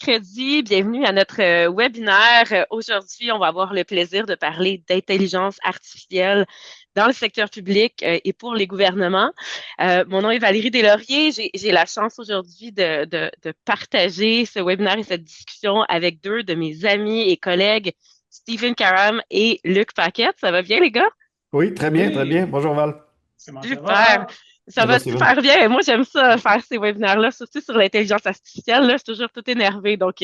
mercredi. Bienvenue à notre webinaire. Aujourd'hui, on va avoir le plaisir de parler d'intelligence artificielle dans le secteur public et pour les gouvernements. Mon nom est Valérie Deslauriers. J'ai la chance aujourd'hui de partager ce webinaire et cette discussion avec deux de mes amis et collègues, Stephen Karam et Luc Paquette. Ça va bien, les gars? Oui, très bien, très bien. Oui, Bonjour Val. comment ça Super. va? Ça Ça va, va Steven? super bien. Moi, j'aime ça, faire ces webinaires-là, surtout sur l'intelligence artificielle. Là, je suis toujours tout énervée. Donc,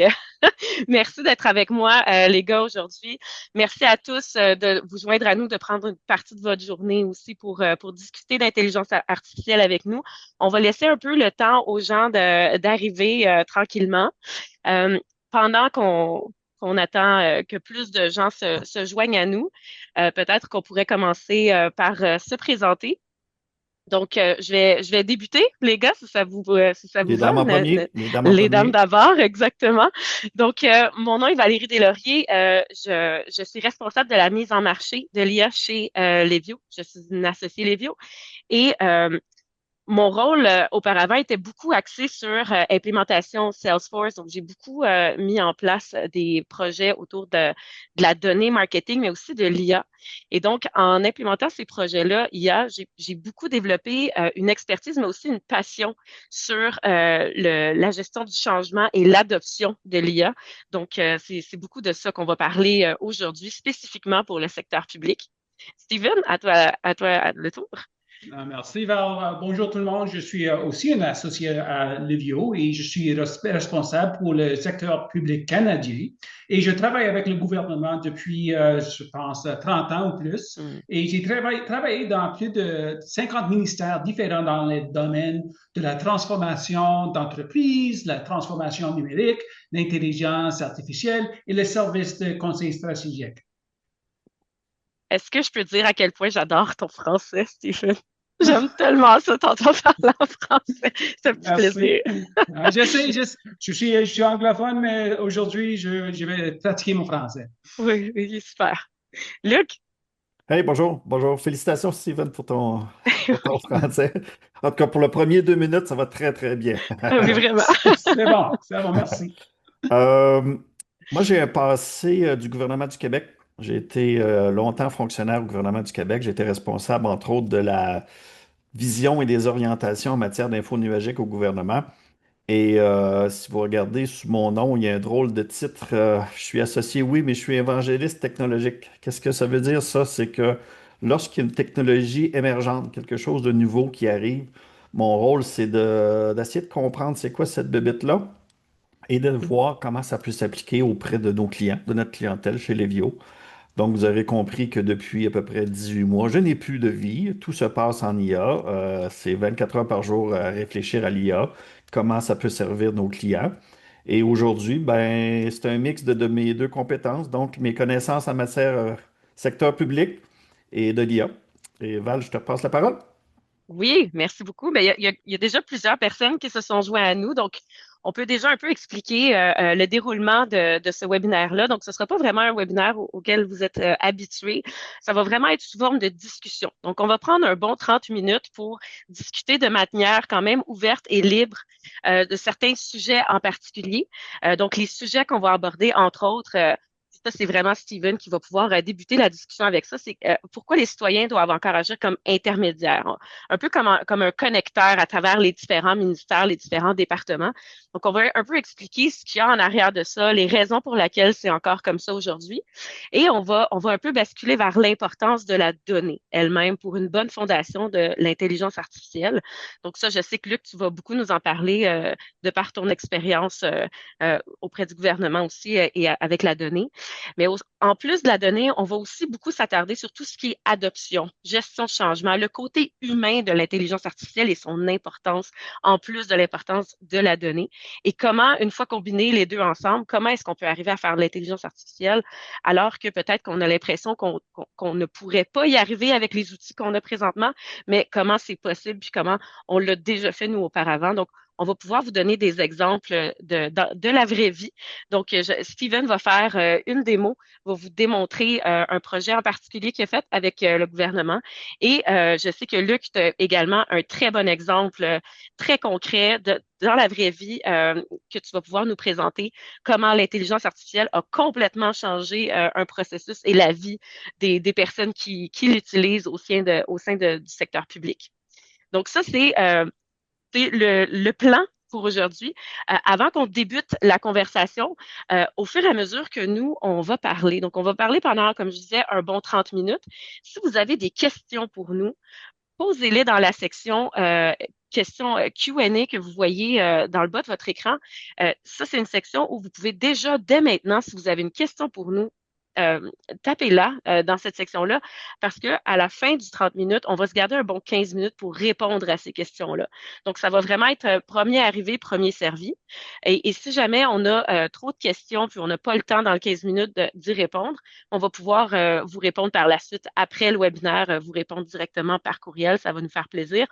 merci d'être avec moi, les gars, aujourd'hui. Merci à tous de vous joindre à nous, de prendre une partie de votre journée aussi pour discuter d'intelligence artificielle avec nous. On va laisser un peu le temps aux gens d'arriver tranquillement. Euh, pendant qu'on attend que plus de gens se joignent à nous, peut-être qu'on pourrait commencer par se présenter. Donc, je vais débuter, les gars, si ça vous Les va. dames en premier. Les dames en Les dames premier. d'abord, exactement. Donc, mon nom est Valérie Deslauriers. Je suis responsable de la mise en marché de l'IA chez Lévio. Je suis une associée Lévio. Et mon rôle auparavant était beaucoup axé sur implémentation Salesforce. Donc, j'ai beaucoup mis en place des projets autour de la donnée marketing, mais aussi de l'IA. Et donc, en implémentant ces projets-là, IA, j'ai beaucoup développé une expertise, mais aussi une passion sur la gestion du changement et l'adoption de l'IA. Donc, c'est beaucoup de ça qu'on va parler aujourd'hui, spécifiquement pour le secteur public. Steven, à toi le tour. Merci Val. Bonjour tout le monde. Je suis aussi un associé à Livio et je suis responsable pour le secteur public canadien. Et je travaille avec le gouvernement depuis, je pense, 30 ans ou plus. Hmm. Et j'ai travaillé dans plus de 50 ministères différents dans les domaines de la transformation d'entreprise, la transformation numérique, l'intelligence artificielle et les services de conseil stratégique. Est-ce que je peux dire à quel point j'adore ton français, Stephen? J'aime tellement ça, t'entendre parler en français. C'est un petit Merci. plaisir. Je suis anglophone, mais aujourd'hui, je vais pratiquer mon français. Oui, oui, super. Luc? Hey, bonjour. Bonjour. Félicitations, Steven, pour ton français. En tout cas, pour le premier 2 minutes, ça va très, très bien. Oui, vraiment. C'est bon, merci. Euh, Moi, j'ai un passé du gouvernement du Québec. J'ai été longtemps fonctionnaire au gouvernement du Québec. J'ai été responsable, entre autres, de la vision et des orientations en matière d'info nuagique au gouvernement. Et si vous regardez sous mon nom, il y a un drôle de titre. Je suis associé, oui, mais je suis évangéliste technologique. Qu'est-ce que ça veut dire, ça? C'est que lorsqu'il y a une technologie émergente, quelque chose de nouveau qui arrive, mon rôle, c'est d'essayer de comprendre c'est quoi cette bébête-là et de voir comment ça peut s'appliquer auprès de nos clients, de notre clientèle chez Levio. Donc, vous aurez compris que depuis à peu près 18 mois, je n'ai plus de vie. Tout se passe en IA. C'est 24 heures par jour à réfléchir à l'IA, comment ça peut servir nos clients. Et aujourd'hui, ben, c'est un mix de mes deux compétences, donc mes connaissances en matière secteur public et de l'IA. Et Val, je te passe la parole. Oui, merci beaucoup. Ben, il y a déjà plusieurs personnes qui se sont joints à nous, donc on peut déjà un peu expliquer le déroulement de ce webinaire-là. Donc, ce ne sera pas vraiment un webinaire auquel vous êtes habitués. Ça va vraiment être sous forme de discussion. Donc, on va prendre un bon 30 minutes pour discuter de manière quand même ouverte et libre de certains sujets en particulier. Donc, les sujets qu'on va aborder, entre autres, ça, c'est vraiment Steven qui va pouvoir débuter la discussion avec ça. C'est pourquoi les citoyens doivent encore agir comme intermédiaires, un peu comme un connecteur à travers les différents ministères, les différents départements. Donc, on va un peu expliquer ce qu'il y a en arrière de ça, les raisons pour lesquelles c'est encore comme ça aujourd'hui. Et on va un peu basculer vers l'importance de la donnée elle-même pour une bonne fondation de l'intelligence artificielle. Donc, ça, je sais que Luc, tu vas beaucoup nous en parler de par ton expérience auprès du gouvernement aussi et avec la donnée. Mais en plus de la donnée, on va aussi beaucoup s'attarder sur tout ce qui est adoption, gestion de changement, le côté humain de l'intelligence artificielle et son importance, en plus de l'importance de la donnée. Et comment, une fois combinés les deux ensemble, comment est-ce qu'on peut arriver à faire de l'intelligence artificielle alors que peut-être qu'on a l'impression qu'on ne pourrait pas y arriver avec les outils qu'on a présentement, mais comment c'est possible, puis comment on l'a déjà fait nous auparavant. Donc, on va pouvoir vous donner des exemples de la vraie vie. Donc, Steven va faire une démo, va vous démontrer un projet en particulier qu'il a fait avec le gouvernement. Et je sais que Luc a également un très bon exemple très concret dans la vraie vie que tu vas pouvoir nous présenter comment l'intelligence artificielle a complètement changé un processus et la vie des personnes qui l'utilisent du secteur public. Donc ça, c'est le plan pour aujourd'hui. Avant qu'on débute la conversation, au fur et à mesure que nous, on va parler, donc on va parler pendant, comme je disais, un bon 30 minutes. Si vous avez des questions pour nous, posez-les dans la section questions Q&A que vous voyez dans le bas de votre écran. Ça, c'est une section où vous pouvez déjà, dès maintenant, si vous avez une question pour nous, tapez-la dans cette section-là, parce que à la fin du 30 minutes, on va se garder un bon 15 minutes pour répondre à ces questions-là. Donc, ça va vraiment être premier arrivé, premier servi. Et si jamais on a trop de questions, puis on n'a pas le temps dans les 15 minutes d'y répondre, on va pouvoir vous répondre par la suite, après le webinaire, vous répondre directement par courriel. Ça va nous faire plaisir.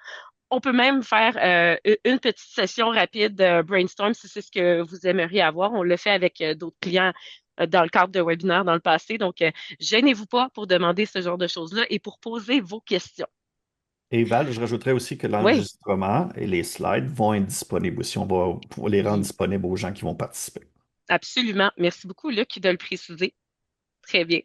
On peut même faire une petite session rapide brainstorm si c'est ce que vous aimeriez avoir. On le fait avec d'autres clients dans le cadre de webinaires dans le passé. Donc, gênez-vous pas pour demander ce genre de choses-là et pour poser vos questions. Et Val, je rajouterais aussi que Oui, l'enregistrement et les slides vont être disponibles aussi. On va pouvoir les rendre disponibles aux gens qui vont participer. absolument. Merci beaucoup, Luc, de le préciser. Très bien.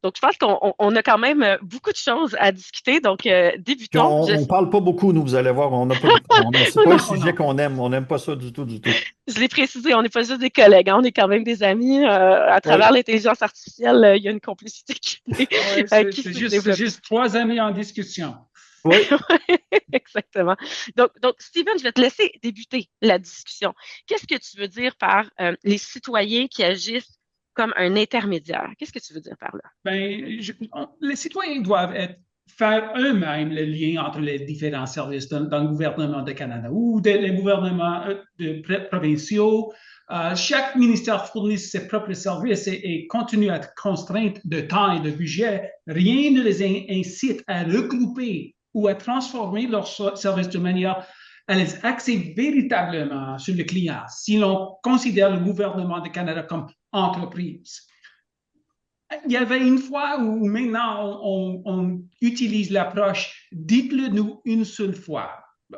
Donc, je pense qu'on a quand même beaucoup de choses à discuter. Donc, Puis débutons. on ne parle pas beaucoup, nous, vous allez voir, on n'a pas, c'est pas un Non, sujet qu'on aime. On n'aime pas ça du tout, du tout. je l'ai précisé, on n'est pas juste des collègues, hein, on est quand même des amis. À Oui, travers l'intelligence artificielle, il y a une complicité Ouais, qui c'est s'est juste, développée. juste trois amis en discussion. oui. Exactement. Donc, Steven, je vais te laisser débuter la discussion. Qu'est-ce que tu veux dire par les citoyens qui agissent comme un intermédiaire? Qu'est-ce que tu veux dire par là? Les citoyens doivent faire eux-mêmes le lien entre les différents services dans le gouvernement du Canada ou les gouvernements provinciaux. Chaque ministère fournit ses propres services et continue à être contrainte de temps et de budget. Rien ne les incite à regrouper ou à transformer leurs services de manière à les axer véritablement sur le client si l'on considère le gouvernement du Canada comme entreprise. Il y avait une fois où maintenant on utilise l'approche dites-le nous une seule fois.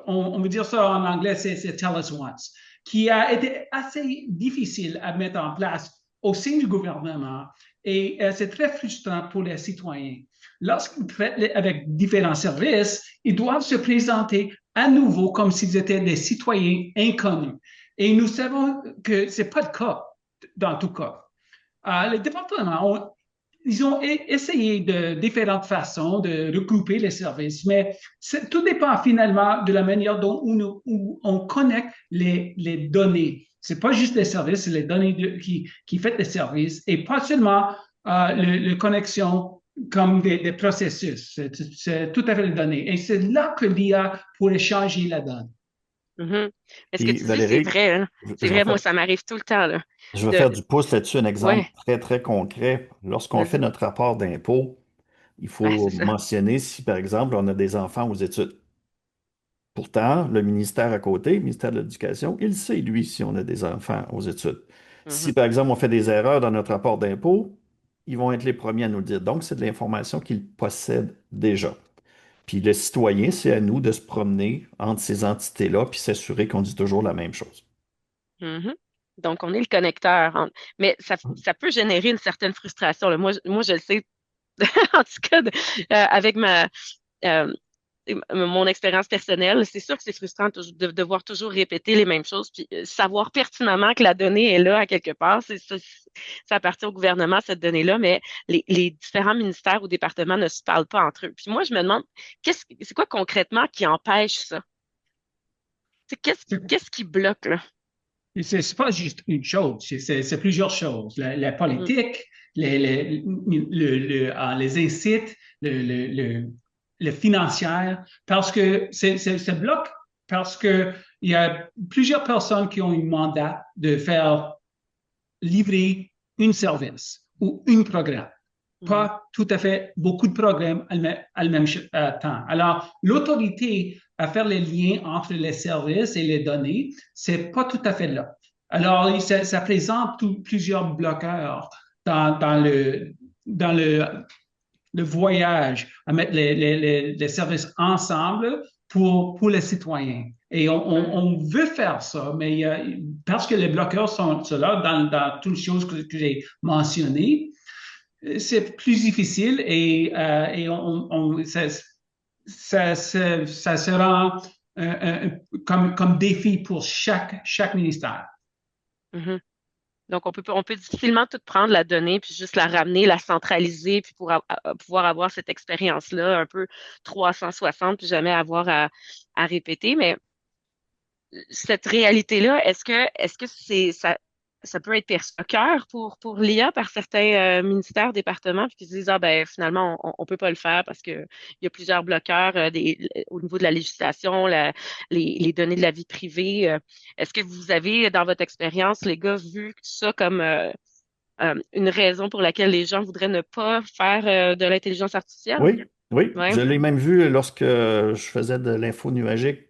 On veut dire ça en anglais, c'est tell us once, qui a été assez difficile à mettre en place au sein du gouvernement et c'est très frustrant pour les citoyens. Lorsqu'ils traitent avec différents services, ils doivent se présenter à nouveau comme s'ils étaient des citoyens inconnus. Et nous savons que ce n'est pas le cas dans tout cas. Les départements ils ont essayé de différentes façons de regrouper les services, mais tout dépend finalement de la manière dont on connecte les données. Ce n'est pas juste les services, c'est les données qui font les services et pas seulement la connexion comme des processus. C'est tout à fait les données. Et c'est là que l'IA pourrait changer la donne. Mm-hmm. Mais ce que Puis tu dis, c'est Valérie, vrai, hein? je C'est vais vrai, moi, faire, ça m'arrive tout le temps, là. je vais De... faire du pouce là-dessus, un exemple Ouais, très, très concret. Lorsqu'on fait vas-y. notre rapport d'impôt, il Ouais, faut c'est ça. mentionner si, par exemple, on a des enfants aux études. Pourtant, le ministère à côté, le ministère de l'Éducation, il sait, lui, si on a des enfants aux études. Si, Mhm. par exemple, on fait des erreurs dans notre rapport d'impôt, ils vont être les premiers à nous le dire. Donc, c'est de l'information qu'ils possèdent déjà. Puis le citoyen, c'est à nous de se promener entre ces entités-là, puis s'assurer qu'on dit toujours la même chose. Mhm. Donc, on est le connecteur. Mais ça peut générer une certaine frustration, là. Moi, je le sais, en tout cas, avec euh, mon expérience personnelle, c'est sûr que c'est frustrant de devoir toujours répéter les mêmes choses, puis savoir pertinemment que la donnée est là à quelque part. Ça appartient au gouvernement, cette donnée-là, mais les différents ministères ou départements ne se parlent pas entre eux. Puis moi, je me demande, c'est quoi concrètement qui empêche ça? Qu'est-ce qui bloque, là? Ce n'est pas juste une chose, c'est plusieurs choses. La Mhm. politique, les incites, le financier, parce que c'est bloc, parce qu'il y a plusieurs personnes qui ont un mandat de faire livrer un service ou un programme. Mhm. Pas tout à fait beaucoup de programmes à le même temps. Alors, l'autorité à faire les liens entre les services et les données, c'est pas tout à fait là. Alors, ça présente plusieurs bloqueurs dans le voyage à mettre les services ensemble pour les citoyens. Et on veut faire ça, mais parce que les bloqueurs sont là dans toutes les choses que j'ai mentionnées, c'est plus difficile et ça se rend comme défi pour chaque ministère. Mhm. Donc, on peut difficilement tout prendre la donnée, puis juste la ramener, la centraliser, puis pour pouvoir avoir cette expérience-là un peu 360, puis jamais avoir à répéter. Mais cette réalité-là, est-ce que ça peut être perçu à cœur pour l'IA par certains ministères, départements, puis qui se disent, ah ben finalement, on peut pas le faire parce que il y a plusieurs bloqueurs au niveau de la législation, les données de la vie privée. Est-ce que vous avez, dans votre expérience, les gars, vu ça comme une raison pour laquelle les gens voudraient ne pas faire de l'intelligence artificielle? Oui, oui, Ouais. je l'ai même vu lorsque je faisais de l'info nuagique.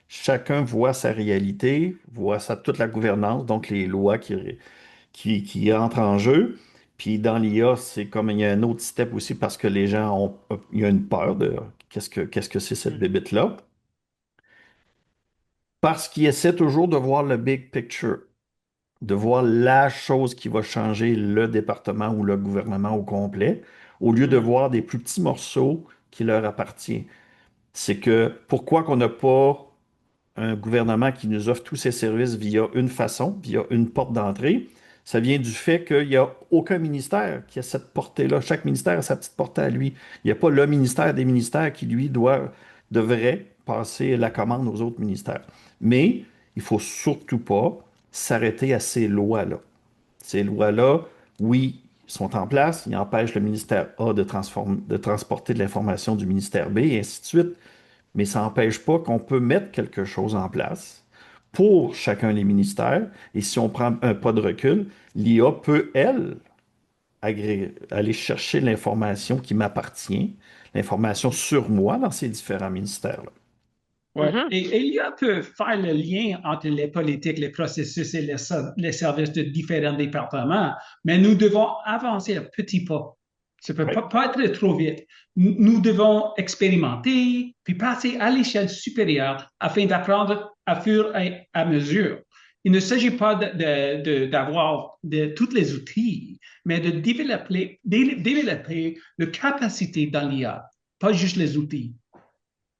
Chacun voit sa réalité, voit toute la gouvernance, donc les lois qui entrent en jeu. Puis dans l'IA, c'est comme il y a un autre step aussi parce que les gens ont, il y a une peur de qu'est-ce que c'est cette bébête-là. Parce qu'ils essaient toujours de voir le big picture, de voir la chose qui va changer le département ou le gouvernement au complet, au lieu de Mhm. voir des plus petits morceaux qui leur appartiennent. C'est que pourquoi qu'on n'a pas un gouvernement qui nous offre tous ses services via une façon, via une porte d'entrée, ça vient du fait qu'il n'y a aucun ministère qui a cette portée-là. Chaque ministère a sa petite portée à lui. Il n'y a pas le ministère des ministères qui, lui, devrait passer la commande aux autres ministères. Mais il faut surtout pas s'arrêter à ces lois-là. Ces lois-là, oui, sont en place, ils empêchent le ministère A de transporter de l'information du ministère B, et ainsi de suite. Mais ça n'empêche pas qu'on peut mettre quelque chose en place pour chacun des ministères. Et si on prend un pas de recul, l'IA peut, elle, aller chercher l'information qui m'appartient, l'information sur moi dans ces différents ministères-là. Ouais. Mhm. Et l'IA peut faire le lien entre les politiques, les processus et les services de différents départements, mais nous devons avancer à petits pas. Ça ne peut Oui. pas être trop vite. Nous devons expérimenter, puis passer à l'échelle supérieure afin d'apprendre à fur et à mesure. Il ne s'agit pas d'avoir tous les outils, mais de développer la capacité dans l'IA, pas juste les outils.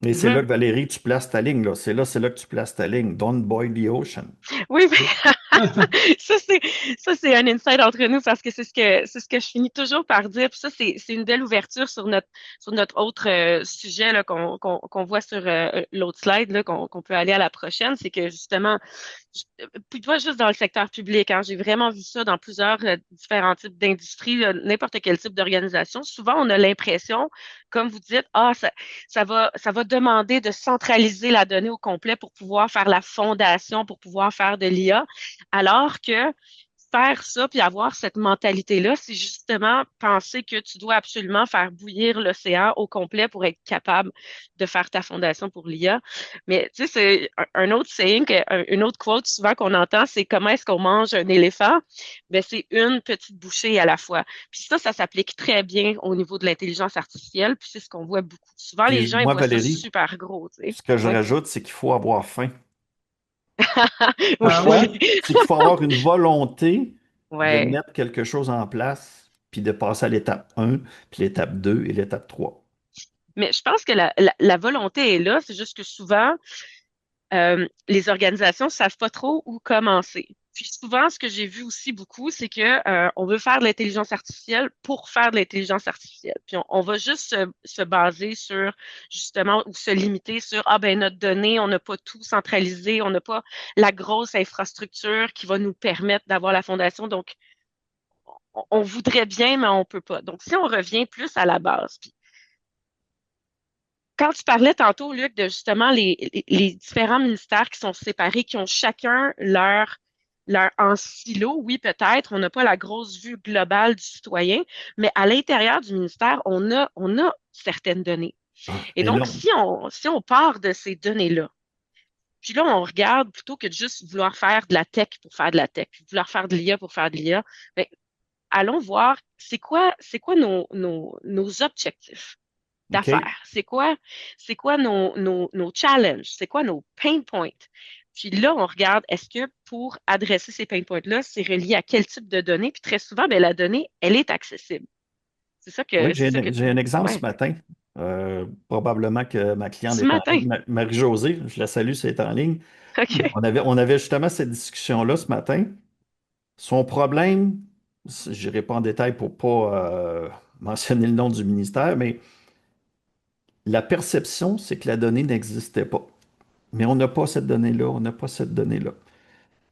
Mhm. Et c'est là Mhm. que Valérie, tu places ta ligne, là. C'est là que tu places ta ligne. Don't boil the ocean. Oui, ça, ça, c'est un insight entre nous parce que c'est ce que je finis toujours par dire. Puis ça, c'est une belle ouverture sur notre autre sujet là, qu'on voit sur l'autre slide, là, qu'on peut aller à la prochaine. C'est que justement, puis pas juste dans le secteur public, hein, j'ai vraiment vu ça dans plusieurs différents types d'industries, n'importe quel type d'organisation. Souvent, on a l'impression, comme vous dites, ça va demander de centraliser la donnée au complet pour pouvoir faire la fondation, pour pouvoir faire de l'IA, alors que faire ça puis avoir cette mentalité-là, c'est justement penser que tu dois absolument faire bouillir l'océan au complet pour être capable de faire ta fondation pour l'IA. Mais tu sais, c'est un autre saying, une autre quote souvent qu'on entend, c'est comment est-ce qu'on mange un éléphant? Ben, c'est une petite bouchée à la fois. Puis ça s'applique très bien au niveau de l'intelligence artificielle, puis c'est ce qu'on voit beaucoup. Souvent, les Puis gens, ils moi, voient ça Valérie, super gros, tu sais. ce que je Ouais. rajoute, c'est qu'il faut avoir faim. Ah ouais. Pourquoi? C'est qu'il faut avoir une volonté de Ouais. mettre quelque chose en place, puis de passer à l'étape 1, puis l'étape 2 et l'étape 3. Mais je pense que la volonté est là, c'est juste que souvent, les organisations savent pas trop où commencer. Puis souvent, ce que j'ai vu aussi beaucoup, c'est que on veut faire de l'intelligence artificielle pour faire de l'intelligence artificielle. Puis on va juste se baser sur justement ou se limiter sur ah ben notre donnée, on n'a pas tout centralisé, on n'a pas la grosse infrastructure qui va nous permettre d'avoir la fondation. Donc on voudrait bien, mais on peut pas. Donc si on revient plus à la base, puis quand tu parlais tantôt, Luc, de justement les différents ministères qui sont séparés, qui ont chacun leur en silo, oui, peut-être, on n'a pas la grosse vue globale du citoyen, mais à l'intérieur du ministère, on a certaines données. Ah, Et et donc, là, si on part de ces données-là, puis là, on regarde plutôt que de juste vouloir faire de la tech pour faire de la tech, puis vouloir faire de l'IA pour faire de l'IA, ben, allons voir c'est quoi nos objectifs OK. d'affaires? C'est quoi nos challenges? C'est quoi nos pain points? Puis là, on regarde, est-ce que pour adresser ces pain points-là, c'est relié à quel type de données? Puis très souvent, ben, la donnée, elle est accessible. C'est ça Oui, que, c'est ça que j'ai un exemple ce ouais. matin. Probablement que ma cliente Ce est en matin. ligne, Marie-Josée, je la salue, c'est en ligne. OK. On avait justement cette discussion-là ce matin. Son problème, je n'irai pas en détail pour ne pas mentionner le nom du ministère, mais la perception, c'est que la donnée n'existait pas. Mais on n'a pas cette donnée-là, on n'a pas cette donnée-là.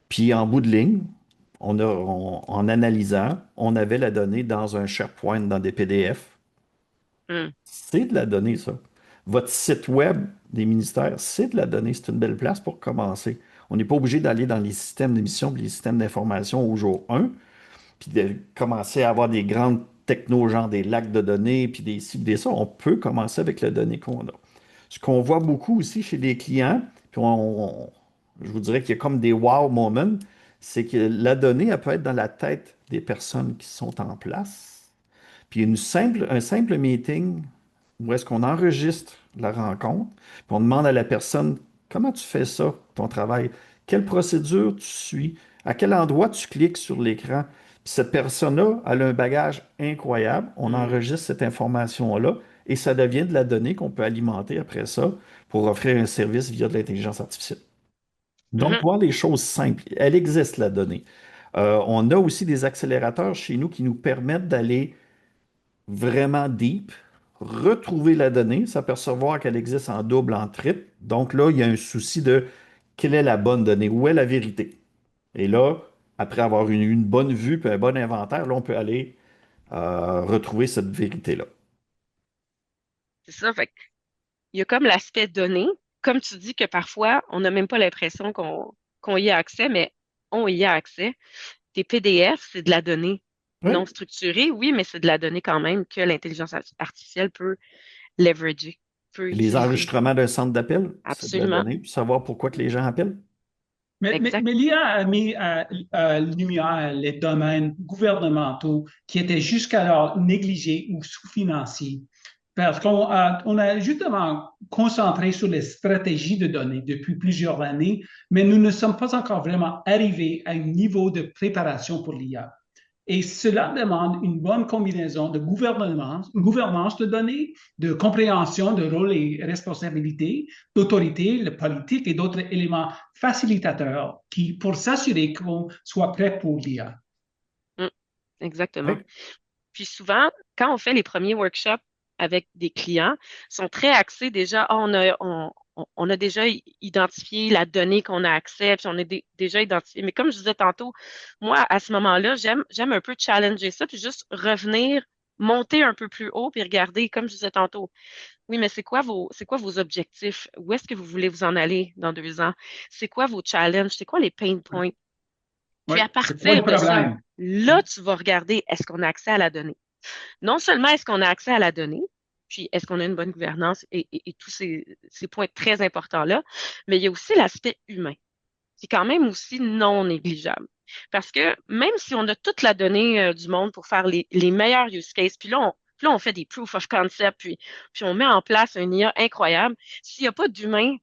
Puis en bout de ligne, en analysant, on avait la donnée dans un SharePoint, dans des PDF. Hmm. C'est de la donnée, ça. Votre site web des ministères, c'est de la donnée. C'est une belle place pour commencer. On n'est pas obligé d'aller dans les systèmes d'émission et les systèmes d'information au jour 1, puis de commencer à avoir des grandes technos, genre des lacs de données, puis des ci, des ça. On peut commencer avec la donnée qu'on a. Ce qu'on voit beaucoup aussi chez les clients, puis je vous dirais qu'il y a comme des wow moments, c'est que la donnée, elle peut être dans la tête des personnes qui sont en place. Puis un simple meeting où est-ce qu'on enregistre la rencontre, puis on demande à la personne comment tu fais ça, ton travail, quelle procédure tu suis, à quel endroit tu cliques sur l'écran. Puis cette personne-là, elle a un bagage incroyable. On Hmm. enregistre cette information-là et ça devient de la donnée qu'on peut alimenter après ça pour offrir un service via de l'intelligence artificielle. Donc, Mhm. voir les choses simples, elle existe, la donnée. On a aussi des accélérateurs chez nous qui nous permettent d'aller vraiment deep, retrouver la donnée, s'apercevoir qu'elle existe en double, en triple. Donc là, il y a un souci de quelle est la bonne donnée, où est la vérité. Et là, après avoir une bonne vue puis un bon inventaire, là, on peut aller retrouver cette vérité-là. C'est ça. Fait il y a comme l'aspect donné. Comme tu dis que parfois, on n'a même pas l'impression qu'on y a accès, mais on y a accès. Tes PDF, c'est de la donnée non Oui. structurée, oui, mais c'est de la donnée quand même que l'intelligence artificielle peut leverager, peut Les utiliser. enregistrements d'un centre d'appel, c'est de la Absolument. donnée, puis savoir pourquoi que les gens appellent. Exact. Mais l'IA a mis à lumière les domaines gouvernementaux qui étaient jusqu'alors négligés ou sous-financés. Parce qu'on a justement concentré sur les stratégies de données depuis plusieurs années, mais nous ne sommes pas encore vraiment arrivés à un niveau de préparation pour l'IA. Et cela demande une bonne combinaison de gouvernance de données, de compréhension de rôles et responsabilités, d'autorité, le politique et d'autres éléments facilitateurs pour s'assurer qu'on soit prêt pour l'IA. Mm, exactement. Oui. Puis souvent, quand on fait les premiers workshops avec des clients, ils sont très axés déjà, ah, on a déjà identifié la donnée qu'on a accès, puis on a déjà identifié. Mais comme je disais tantôt, moi, à ce moment-là, j'aime un peu challenger ça, puis juste revenir, monter un peu plus haut, puis regarder, comme je disais tantôt, oui, mais c'est quoi vos objectifs? Où est-ce que vous voulez vous en aller dans 2 ans? C'est quoi vos challenges? C'est quoi les pain points? Oui, Puis à c'est quoi le partir de ça, problème? là, tu vas regarder, est-ce qu'on a accès à la donnée? Non seulement est-ce qu'on a accès à la donnée, puis est-ce qu'on a une bonne gouvernance et tous ces points très importants-là, mais il y a aussi l'aspect humain, qui est quand même aussi non négligeable. Parce que même si on a toute la donnée du monde pour faire les meilleurs use cases, puis là, on fait des proof of concept, puis on met en place un IA incroyable, s'il n'y a pas d'humain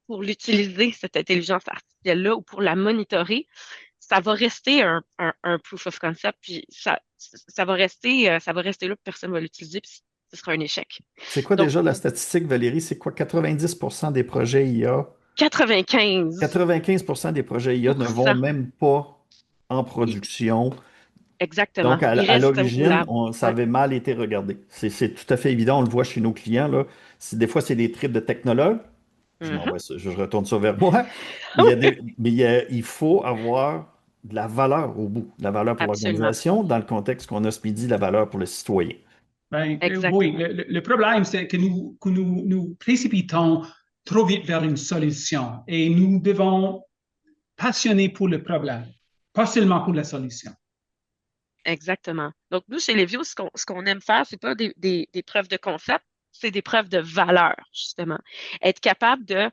pour l'utiliser, cette intelligence artificielle-là, ou pour la monitorer, ça va rester un proof of concept, puis ça va rester là, puis personne ne va l'utiliser, puis ce sera un échec. C'est quoi Donc, déjà la statistique, Valérie? C'est quoi 90% des projets IA? 95%, 95% des projets IA ne vont même pas en i- production. exactement, Donc, à il reste l'origine, roulable. ça Ouais. avait mal été regardé. C'est tout à fait évident, on le voit chez nos clients, là. Des fois, c'est des trips de technologues. Je Mhm. m'envoie ça, je retourne ça vers moi. Mais il faut avoir de la valeur au bout. De la valeur pour Absolument. l'organisation, dans le contexte qu'on a ce midi, la valeur pour le citoyen. Ben, oui, Exactement. le problème, c'est que nous précipitons trop vite vers une solution et nous devons passionner pour le problème, pas seulement pour la solution. Exactement. Donc, nous, chez Lévio, ce qu'on aime faire, c'est pas des preuves de concept. c'est des preuves de valeur, justement. Être capable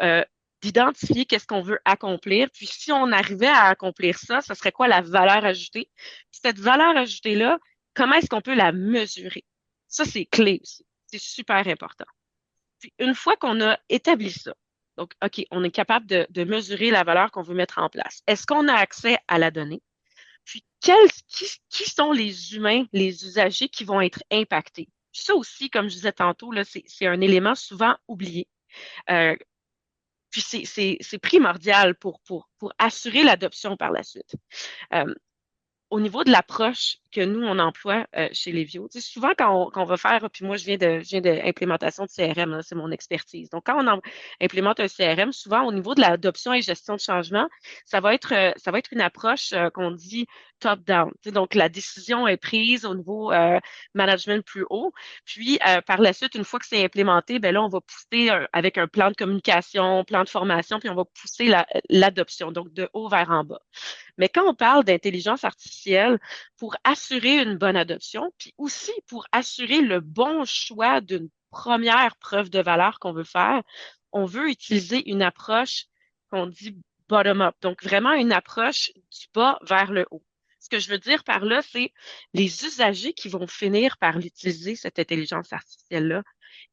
euh, d'identifier qu'est-ce qu'on veut accomplir, puis si on arrivait à accomplir ça, ce serait quoi la valeur ajoutée? Puis cette valeur ajoutée-là, comment est-ce qu'on peut la mesurer? Ça, c'est clé aussi. C'est super important. Puis une fois qu'on a établi ça, donc, OK, on est capable de mesurer la valeur qu'on veut mettre en place. Est-ce qu'on a accès à la donnée? Puis, qui sont les humains, les usagers qui vont être impactés? Ça aussi, comme je disais tantôt, là, c'est un élément souvent oublié. Euh, puis, c'est primordial pour assurer l'adoption par la suite. Euh, Au niveau de l'approche que nous, on emploie chez Lévio, tu sais, souvent quand on va faire, puis moi, je viens de implémentation de CRM, là, c'est mon expertise. Donc, quand on implémente un CRM, souvent au niveau de l'adoption et gestion de changement, ça va être une approche qu'on dit top-down. Tu sais, donc, la décision est prise au niveau management plus haut. Puis, par la suite, une fois que c'est implémenté, ben là, on va pousser avec un plan de communication, plan de formation, puis on va pousser l'adoption, donc de haut vers en bas. Mais quand on parle d'intelligence artificielle, pour assurer une bonne adoption, puis aussi pour assurer le bon choix d'une première preuve de valeur qu'on veut faire, on veut utiliser une approche qu'on dit bottom-up. Donc, vraiment une approche du bas vers le haut. Ce que je veux dire par là, c'est les usagers qui vont finir par l'utiliser, cette intelligence artificielle-là,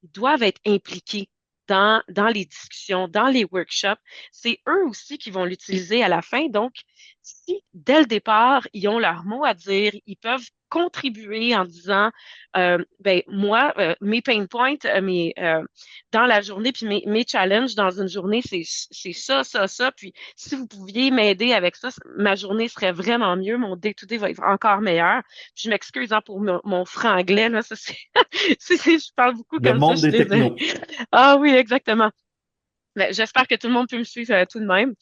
ils doivent être impliqués dans les discussions, dans les workshops. C'est eux aussi qui vont l'utiliser à la fin. Donc, si dès le départ, ils ont leur mot à dire, ils peuvent contribuer en disant, ben moi, mes pain points, dans la journée, puis mes challenges dans une journée, c'est ça, ça, ça. Puis si vous pouviez m'aider avec ça, ma journée serait vraiment mieux, mon day-to-day va être encore meilleur. Puis je m'excuse hein, pour mon franglais, là, ça c'est, je parle beaucoup Le comme ça, monde je suis des désolée. technos. Ah oui, exactement. Mais j'espère que tout le monde peut me suivre tout de même.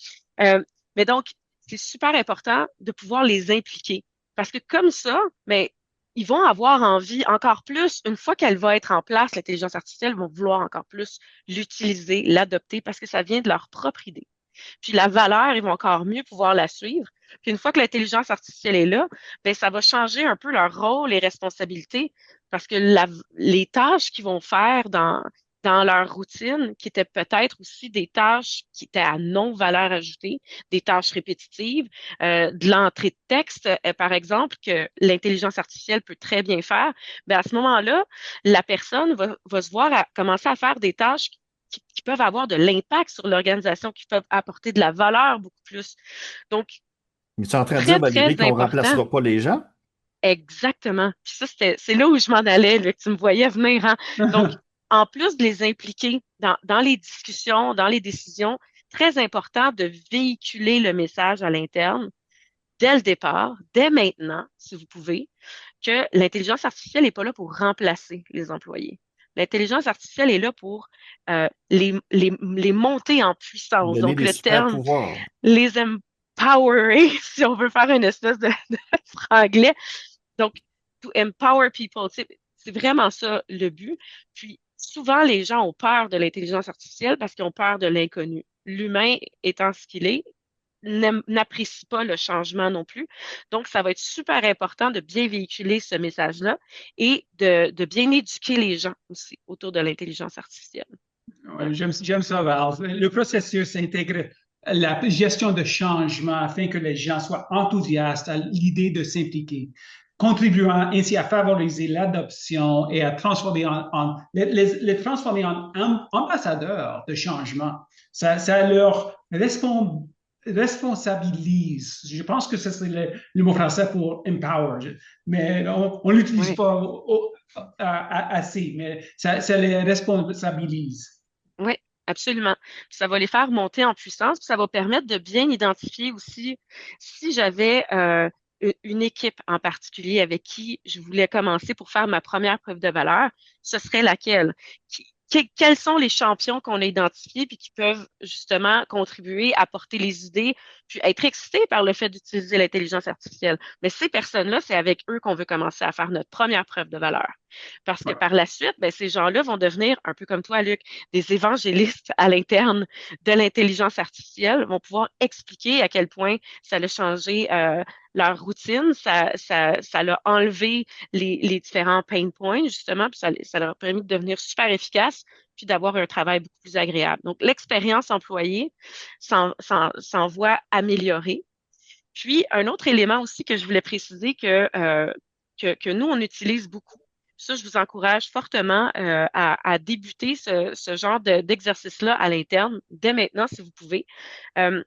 Mais donc, c'est super important de pouvoir les impliquer. Parce que comme ça, mais ils vont avoir envie encore plus, une fois qu'elle va être en place, l'intelligence artificielle, ils vont vouloir encore plus l'utiliser, l'adopter, parce que ça vient de leur propre idée. Puis la valeur, ils vont encore mieux pouvoir la suivre. Puis une fois que l'intelligence artificielle est là, ben ça va changer un peu leur rôle et responsabilités parce que les tâches qu'ils vont faire dans leur routine, qui étaient peut-être aussi des tâches qui étaient à non-valeur ajoutée, des tâches répétitives, de l'entrée de texte, par exemple, que l'intelligence artificielle peut très bien faire, ben à ce moment-là, la personne va se voir commencer à faire des tâches qui peuvent avoir de l'impact sur l'organisation, qui peuvent apporter de la valeur beaucoup plus. Donc, Mais tu es en train de dire, très, Valérie, très qu'on ne important. remplacera pas les gens? Exactement. Puis ça, c'est là où je m'en allais, là, que tu me voyais venir, hein. Donc, en plus de les impliquer dans les discussions, dans les décisions, très important de véhiculer le message à l'interne dès le départ, dès maintenant, si vous pouvez, que l'intelligence artificielle n'est pas là pour remplacer les employés. L'intelligence artificielle est là pour les monter en puissance. Donner Donc, des le super terme, pouvoirs. les empowerer, si on veut faire une espèce de franglais. Donc, to empower people, c'est vraiment ça le but. Puis, souvent, les gens ont peur de l'intelligence artificielle parce qu'ils ont peur de l'inconnu. L'humain étant ce qu'il est, n'apprécie pas le changement non plus. Donc, ça va être super important de bien véhiculer ce message-là et de bien éduquer les gens aussi autour de l'intelligence artificielle. Ouais, j'aime ça, Val. Le processus intègre la gestion de changement afin que les gens soient enthousiastes à l'idée de s'impliquer, contribuant ainsi à favoriser l'adoption et à transformer les transformer en ambassadeurs de changement. Ça leur responsabilise. Je pense que ce serait le mot français pour empower, mais on ne l'utilise Oui, pas assez, mais ça les responsabilise. oui, absolument. Puis ça va les faire monter en puissance, puis ça va permettre de bien identifier aussi si j'avais une équipe en particulier avec qui je voulais commencer pour faire ma première preuve de valeur, ce serait laquelle? Quels sont les champions qu'on a identifiés puis qui peuvent justement contribuer, apporter les idées, puis être excités par le fait d'utiliser l'intelligence artificielle. Mais ces personnes-là, c'est avec eux qu'on veut commencer à faire notre première preuve de valeur. Parce que Ouais. par la suite, ben, ces gens-là vont devenir, un peu comme toi, Luc, des évangélistes à l'interne de l'intelligence artificielle, vont pouvoir expliquer à quel point ça a changé leur routine, ça leur a enlevé les différents pain points, justement, puis ça leur a permis de devenir super efficaces, puis d'avoir un travail beaucoup plus agréable. Donc, l'expérience employée s'en voit améliorer. Puis, un autre élément aussi que je voulais préciser que nous, on utilise beaucoup. Ça, je vous encourage fortement à débuter ce genre d'exercice-là à l'interne dès maintenant, si vous pouvez. Euh,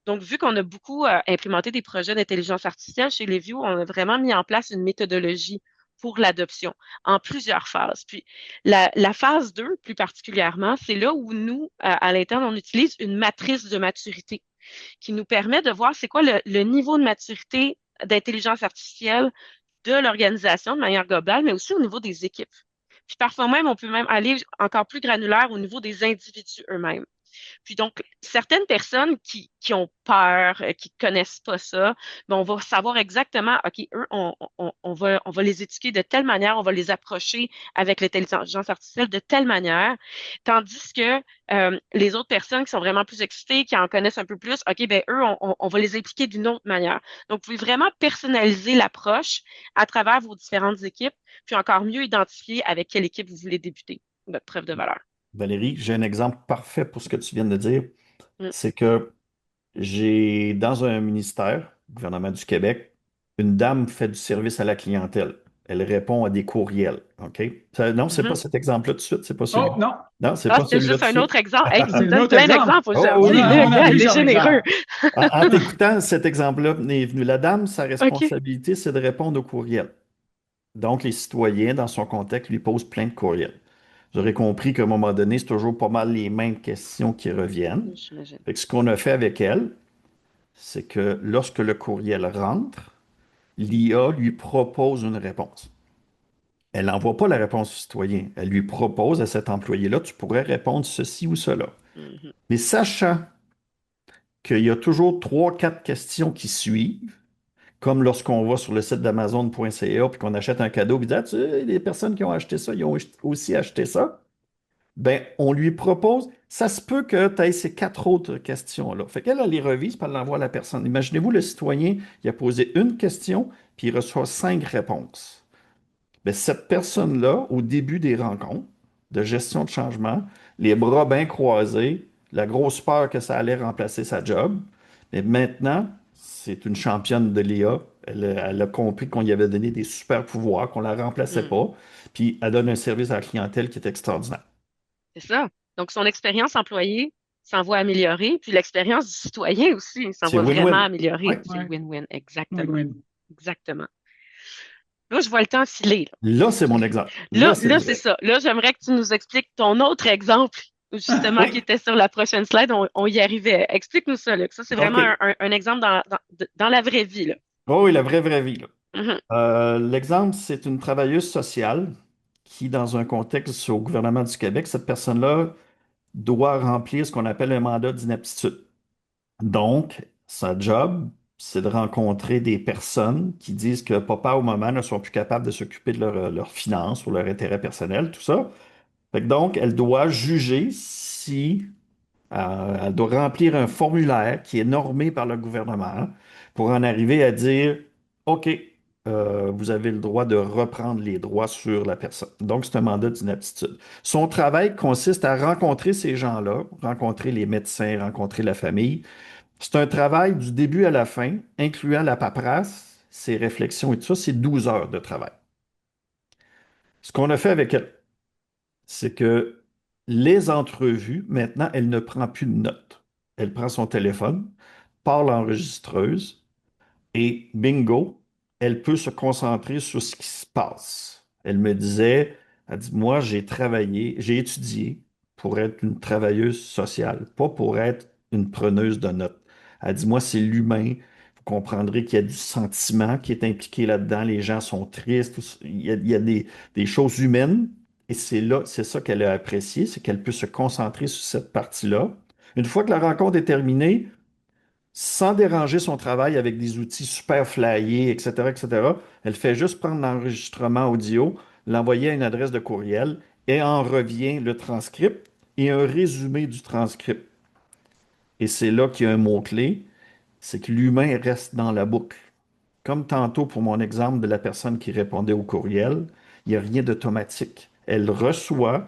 donc, vu qu'on a beaucoup implémenté des projets d'intelligence artificielle chez Levio, on a vraiment mis en place une méthodologie pour l'adoption en plusieurs phases. Puis, la phase 2, plus particulièrement, c'est là où nous, à l'interne, on utilise une matrice de maturité qui nous permet de voir c'est quoi le niveau de maturité d'intelligence artificielle de l'organisation de manière globale, mais aussi au niveau des équipes. Puis parfois même, on peut même aller encore plus granulaire au niveau des individus eux-mêmes. Puis donc, certaines personnes qui ont peur, qui connaissent pas ça, ben on va savoir exactement, OK, eux, on va les éduquer de telle manière, on va les approcher avec l'intelligence artificielle de telle manière, tandis que les autres personnes qui sont vraiment plus excitées, qui en connaissent un peu plus, OK, ben eux, on va les impliquer d'une autre manière. Donc, vous pouvez vraiment personnaliser l'approche à travers vos différentes équipes, puis encore mieux identifier avec quelle équipe vous voulez débuter votre preuve de valeur. Valérie, j'ai un exemple parfait pour ce que tu viens de dire. Mm. C'est que j'ai, dans un ministère, gouvernement du Québec, une dame fait du service à la clientèle. Elle répond à des courriels. OK? Non, c'est pas Mhm. cet exemple-là tout de suite, c'est pas Oh, celui-là. non, Non, c'est Ah, pas c'était celui-là juste tout de un suite. autre exemple. Hey, tu c'est me un donnes autre plein exemple. d'exemples Oh aujourd'hui, oui, On Luc. a Hey, t'es plusieurs généreux. exemples. en t'écoutant, cet exemple-là est venu. La dame, sa OK. responsabilité, c'est de répondre aux courriels. Donc, les citoyens, dans son contexte, lui posent plein de courriels. J'aurais compris qu'à un moment donné, c'est toujours pas mal les mêmes questions qui reviennent. J'imagine. Fait que ce qu'on a fait avec elle, c'est que lorsque le courriel rentre, l'IA lui propose une réponse. Elle n'envoie pas la réponse au citoyen. Elle lui propose à cet employé-là, tu pourrais répondre ceci ou cela. Mhm. Mais sachant qu'il y a toujours trois, quatre questions qui suivent, comme lorsqu'on va sur le site d'Amazon.ca puis qu'on achète un cadeau, puis dit, ah, tu sais, les personnes qui ont acheté ça, ils ont aussi acheté ça. Ben, on lui propose, ça se peut que tu aies ces quatre autres questions-là. Fait qu'elle, elle les revise, puis elle l'envoie à la personne. Imaginez-vous, le citoyen, il a posé une question, puis il reçoit cinq réponses. Ben, cette personne-là, au début des rencontres de gestion de changement, les bras bien croisés, la grosse peur que ça allait remplacer sa job, mais maintenant, c'est une championne de l'IA. Elle a compris qu'on lui avait donné des super pouvoirs, qu'on ne la remplaçait Mhm. pas, puis elle donne un service à la clientèle qui est extraordinaire. C'est ça. Donc, son expérience employée s'en va améliorer, puis l'expérience du citoyen aussi s'en C'est va vraiment win-win. Oui. améliorer. C'est Ouais, win-win, exactement. win-win. Exactement. Là, je vois le temps filer. Là, c'est mon exemple. Là, Là, c'est là, le c'est vrai. ça. Là, j'aimerais que tu nous expliques ton autre exemple, justement, qui Oui, était sur la prochaine slide. On y arrivait. Explique-nous ça, Luc. Ça, c'est vraiment OK. un exemple dans la vraie vie, là. Oh, oui, la vraie vie, là. Mhm. L'exemple, c'est une travailleuse sociale qui, dans un contexte au gouvernement du Québec, cette personne-là doit remplir ce qu'on appelle un mandat d'inaptitude. Donc, sa job, c'est de rencontrer des personnes qui disent que papa ou maman ne sont plus capables de s'occuper de leurs finances ou leur intérêt personnel, tout ça. Fait que donc, elle doit juger si elle doit remplir un formulaire qui est normé par le gouvernement pour en arriver à dire, OK, vous avez le droit de reprendre les droits sur la personne. Donc, c'est un mandat d'inaptitude. Son travail consiste à rencontrer ces gens-là, rencontrer les médecins, rencontrer la famille. C'est un travail du début à la fin, incluant la paperasse, ses réflexions et tout ça, c'est 12 heures de travail. Ce qu'on a fait avec elle, c'est que les entrevues, maintenant, elle ne prend plus de notes. Elle prend son téléphone, parle l'enregistreuse et bingo, elle peut se concentrer sur ce qui se passe. Elle me disait, elle dit, moi, j'ai travaillé, j'ai étudié pour être une travailleuse sociale, pas pour être une preneuse de notes. Elle dit, moi, c'est l'humain. Vous comprendrez qu'il y a du sentiment qui est impliqué là-dedans. Les gens sont tristes. Il y a des choses humaines. Et c'est là, c'est ça qu'elle a apprécié, c'est qu'elle peut se concentrer sur cette partie-là. Une fois que la rencontre est terminée, sans déranger son travail avec des outils super flyés, etc., etc. Elle fait juste prendre l'enregistrement audio, l'envoyer à une adresse de courriel et en revient le transcript et un résumé du transcript. Et c'est là qu'il y a un mot-clé, c'est que l'humain reste dans la boucle. Comme tantôt pour mon exemple de la personne qui répondait au courriel, il n'y a rien d'automatique. Elle reçoit,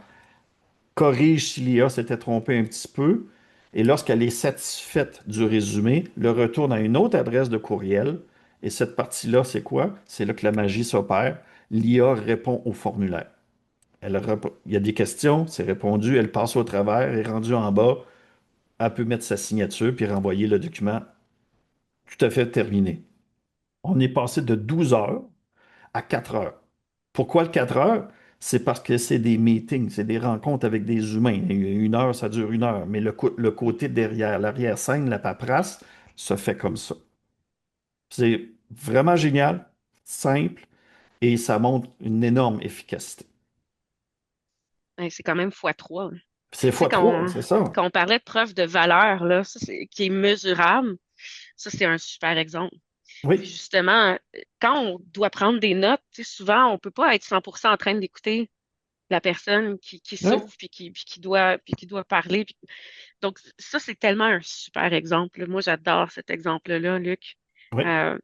corrige si l'IA s'était trompée un petit peu, et lorsqu'elle est satisfaite du résumé, le retourne à une autre adresse de courriel. Et cette partie-là, c'est quoi? C'est là que la magie s'opère. L'IA répond au formulaire. Il y a des questions, c'est répondu, elle passe au travers, est rendue en bas, elle peut mettre sa signature puis renvoyer le document tout à fait terminé. On est passé de 12 heures à 4 heures. Pourquoi le 4 heures? C'est parce que c'est des meetings, c'est des rencontres avec des humains. Et une heure, ça dure une heure. Mais le côté derrière, l'arrière-scène, la paperasse, se fait comme ça. C'est vraiment génial, simple, et ça montre une énorme efficacité. Ouais, c'est quand même fois 3. Tu C'est sais, fois trois, c'est ça. quand on parlait de preuve de valeur, là, qui est mesurable, ça, c'est un super exemple. Puis Oui, justement, quand on doit prendre des notes, tu sais, souvent, on peut pas être 100% en train d'écouter la personne qui oui, s'ouvre puis qui doit parler. Donc, ça, c'est tellement un super exemple. Moi, j'adore cet exemple-là, Luc. oui. Euh,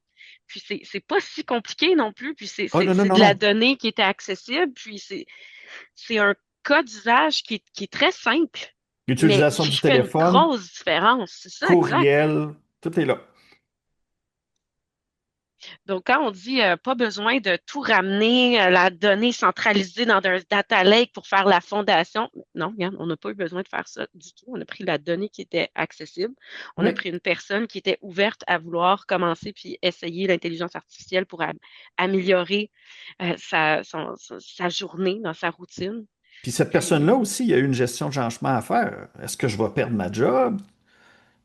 puis c'est pas si compliqué non plus. Puis Oh non, non, c'est non, de la non. donnée qui était accessible. Puis c'est un cas d'usage qui est très simple, mais L'utilisation qui du fait une téléphone, grosse différence. C'est ça, exact. courriel, tout est là. Donc, quand on dit pas besoin de tout ramener, la donnée centralisée dans un data lake pour faire la fondation, non, regarde, on n'a pas eu besoin de faire ça du tout. On a pris la donnée qui était accessible. On a Oui. pris une personne qui était ouverte à vouloir commencer puis essayer l'intelligence artificielle pour améliorer sa journée dans sa routine. Puis cette Puis, personne-là aussi, il y a eu une gestion de changement à faire. Est-ce que je vais perdre ma job?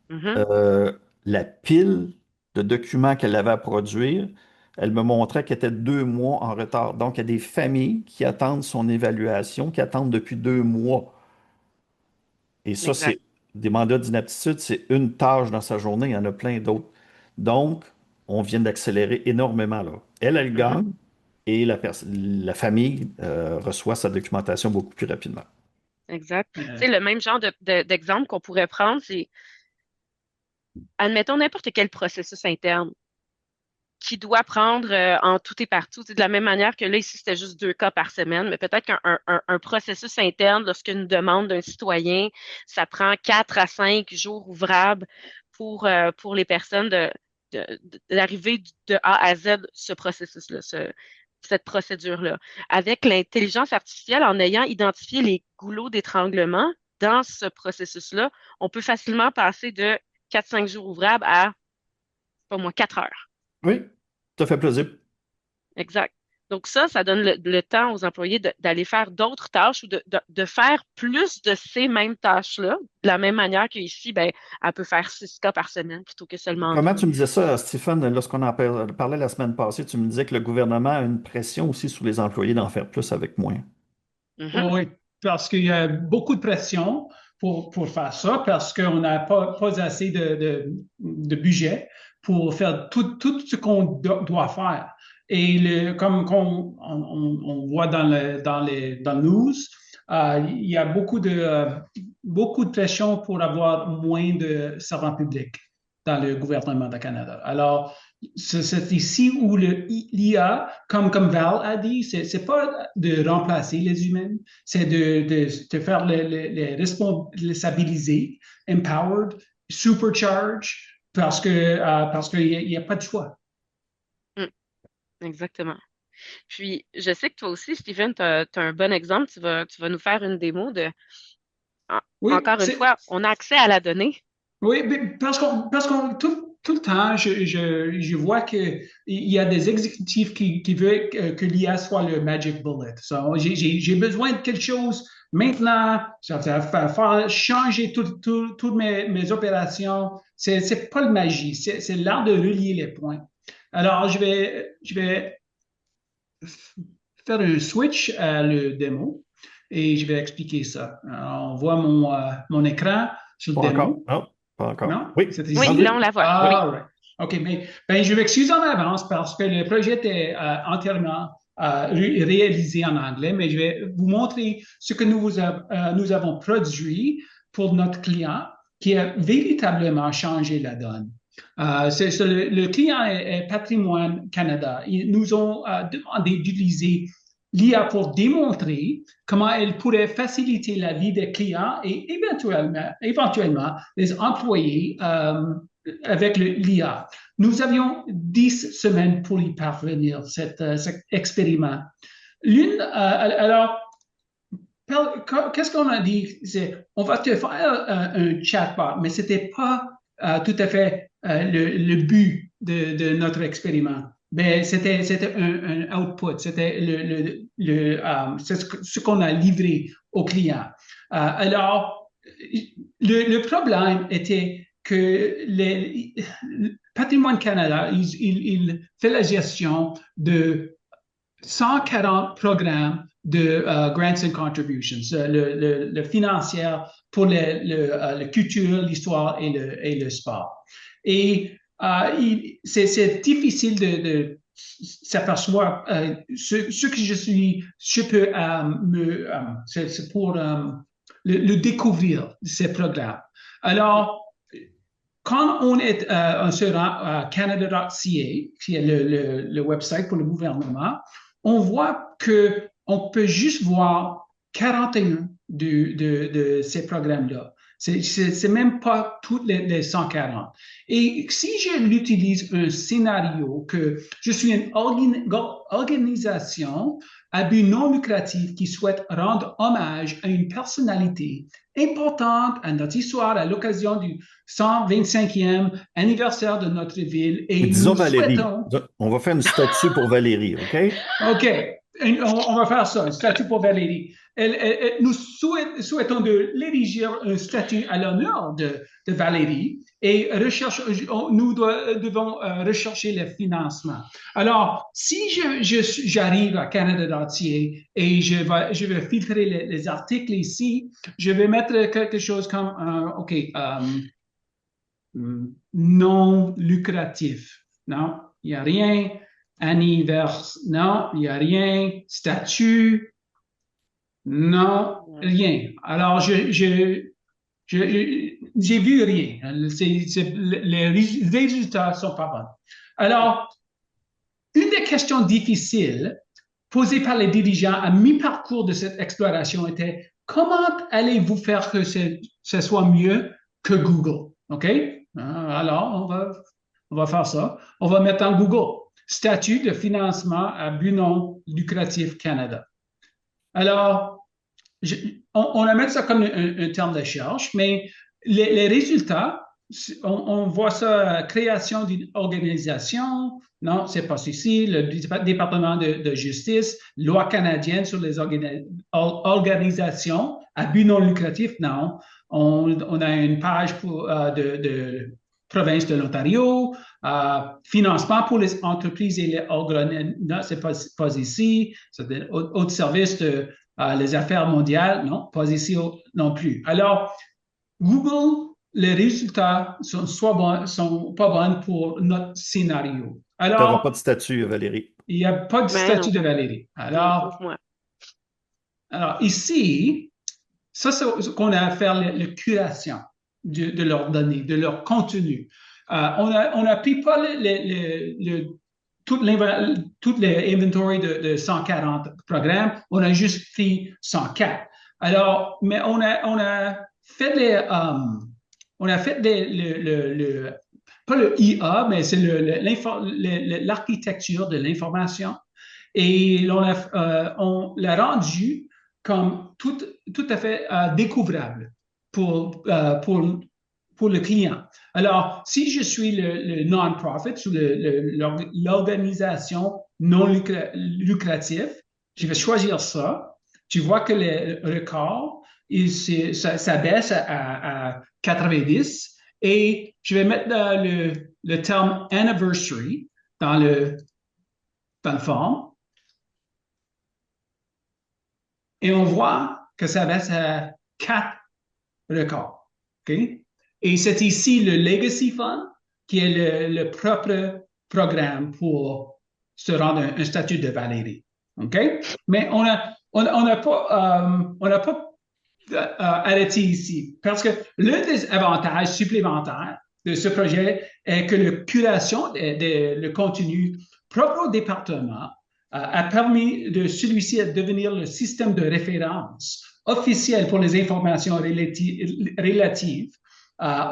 mhm, Euh, la pile de documents qu'elle avait à produire, elle me montrait qu'elle était 2 mois en retard. Donc, il y a des familles qui attendent son évaluation, qui attendent depuis 2 mois. Et ça, exact. c'est des mandats d'inaptitude, c'est une tâche dans sa journée, il y en a plein d'autres. Donc, on vient d'accélérer énormément là. Elle Mhm, gagne et la famille reçoit sa documentation beaucoup plus rapidement. exact. Tu Euh, sais, le même genre d'exemple qu'on pourrait prendre, c'est, admettons n'importe quel processus interne qui doit prendre en tout et partout. C'est de la même manière que là, ici, c'était juste 2 cas par semaine, mais peut-être un processus interne, lorsqu'une demande d'un citoyen, ça prend 4 à 5 jours ouvrables pour les personnes d'arriver de A à Z ce processus-là, cette procédure-là. Avec l'intelligence artificielle, en ayant identifié les goulots d'étranglement dans ce processus-là, on peut facilement passer de 4 à 5 jours ouvrables à, pas moins, 4 heures. Oui, ça fait plaisir. Exact. Donc ça donne le temps aux employés d'aller faire d'autres tâches ou de faire plus de ces mêmes tâches-là, de la même manière qu'ici, ben, elle peut faire 6 cas par semaine plutôt que seulement Comment 3. tu me disais ça, Stephen, lorsqu'on en parlait la semaine passée, tu me disais que le gouvernement a une pression aussi sur les employés d'en faire plus avec moins. Mhm, oui, parce qu'il y a beaucoup de pression pour faire ça, parce qu'on n'a pas assez de budget pour faire tout ce qu'on doit faire. Et comme on voit dans le news, il y a beaucoup de pression pour avoir moins de servants publics dans le gouvernement du Canada. Alors, c'est ici où l'IA, comme Val a dit, c'est pas de remplacer les humains, c'est de faire les responsabiliser, empowered, supercharge, parce qu'il n'y a pas de choix. mm, exactement. Puis, je sais que toi aussi, Stephen, tu as un bon exemple. Tu vas nous faire une démo Oui, encore une fois, on a accès à la donnée. oui, mais parce qu'on tout le temps, je vois qu'il y a des exécutifs qui veulent que l'IA soit le magic bullet. So, j'ai besoin de quelque chose maintenant, ça va faire changer toutes mes opérations. C'est pas le magie, c'est l'art de relier les points. Alors, je vais faire un switch à le démo et je vais expliquer ça. Alors, on voit mon écran sur le Pas encore. démo. Non, pas encore. Non? Oui, C'est Oui, ici? là, on rendu. la voit. Oui. Ah, right. OK, mais ben, je m'excuse en avance parce que le projet était entièrement réalisé en anglais, mais je vais vous montrer ce que nous avons produit pour notre client qui a véritablement changé la donne. Le client est Patrimoine Canada. Ils nous ont demandé d'utiliser l'IA pour démontrer comment elle pourrait faciliter la vie des clients et éventuellement les employés avec l'IA. Nous avions 10 semaines pour y parvenir, cet expériment. Alors, qu'est-ce qu'on a dit? On va te faire un chatbot, mais ce n'était pas tout à fait le but de notre expériment. Mais c'était un output, c'était ce qu'on a livré aux clients. Alors, le problème était que le Patrimoine Canada, il fait la gestion de 140 programmes de grants and contributions, le financier pour la culture, l'histoire et le sport. Et c'est difficile de s'apercevoir ce que je peux c'est pour le découvrir, ces programmes. Alors, quand on se rend à Canada.ca, qui est le website pour le gouvernement, on voit qu'on peut juste voir 41 de ces programmes-là. C'est même pas toutes les 140. Et si je l'utilise un scénario que je suis une organisation à but non lucratif qui souhaite rendre hommage à une personnalité importante à notre histoire à l'occasion du 125e anniversaire de notre ville. Et disons Valérie, on va faire une statue pour Valérie, OK? OK. On va faire ça, une statue pour Valérie. Nous souhaitons de l'ériger une statue à l'honneur de Valérie et nous devons rechercher le financement. Alors, si j'arrive à Canada.ca et je vais filtrer les articles ici, je vais mettre quelque chose comme, non lucratif. Non, il n'y a rien. Anniversaire, non, il n'y a rien. Statut, non, rien. Alors, j'ai vu rien. Les résultats ne sont pas bons. Alors, une des questions difficiles posées par les dirigeants à mi-parcours de cette exploration était comment allez-vous faire que ce soit mieux que Google? OK? Alors, on va faire ça. On va mettre en Google. Statut de financement à but non lucratif Canada. Alors, on va mettre ça comme un terme de recherche, mais les résultats, on voit ça, création d'une organisation, non, c'est pas ici, le département de justice, loi canadienne sur les organisations à but non lucratif, non. On a une page de province de l'Ontario, financement pour les entreprises et les organismes, non, c'est pas ici, c'est autre service de les affaires mondiales, non, pas ici non plus. Alors, Google, les résultats sont pas bons pour notre scénario. Alors, il n'y aura pas de statut, Valérie. Il n'y a pas de statut de Valérie. Alors, ici, ça, c'est ce qu'on a à faire, la curation de leurs données, de leur contenu. On a pris pas tout l'inventory de 140 programmes, on a juste pris 104. Alors, mais on a fait pas le IA, mais c'est l'architecture de l'information. Et on l'a rendu comme tout à fait découvrable pour le client. Alors, si je suis le non-profit, ou l'organisation non lucrative, je vais choisir ça. Tu vois que le record, ça baisse à 90 et je vais mettre le terme anniversary dans le forme. Et on voit que ça baisse à 4 records. Okay? Et c'est ici le Legacy Fund qui est le propre programme pour se rendre un statut de Valérie. OK? Mais on n'a pas arrêté ici parce que l'un des avantages supplémentaires de ce projet est que la curation le contenu propre au département a permis de celui-ci à devenir le système de référence officiel pour les informations relatives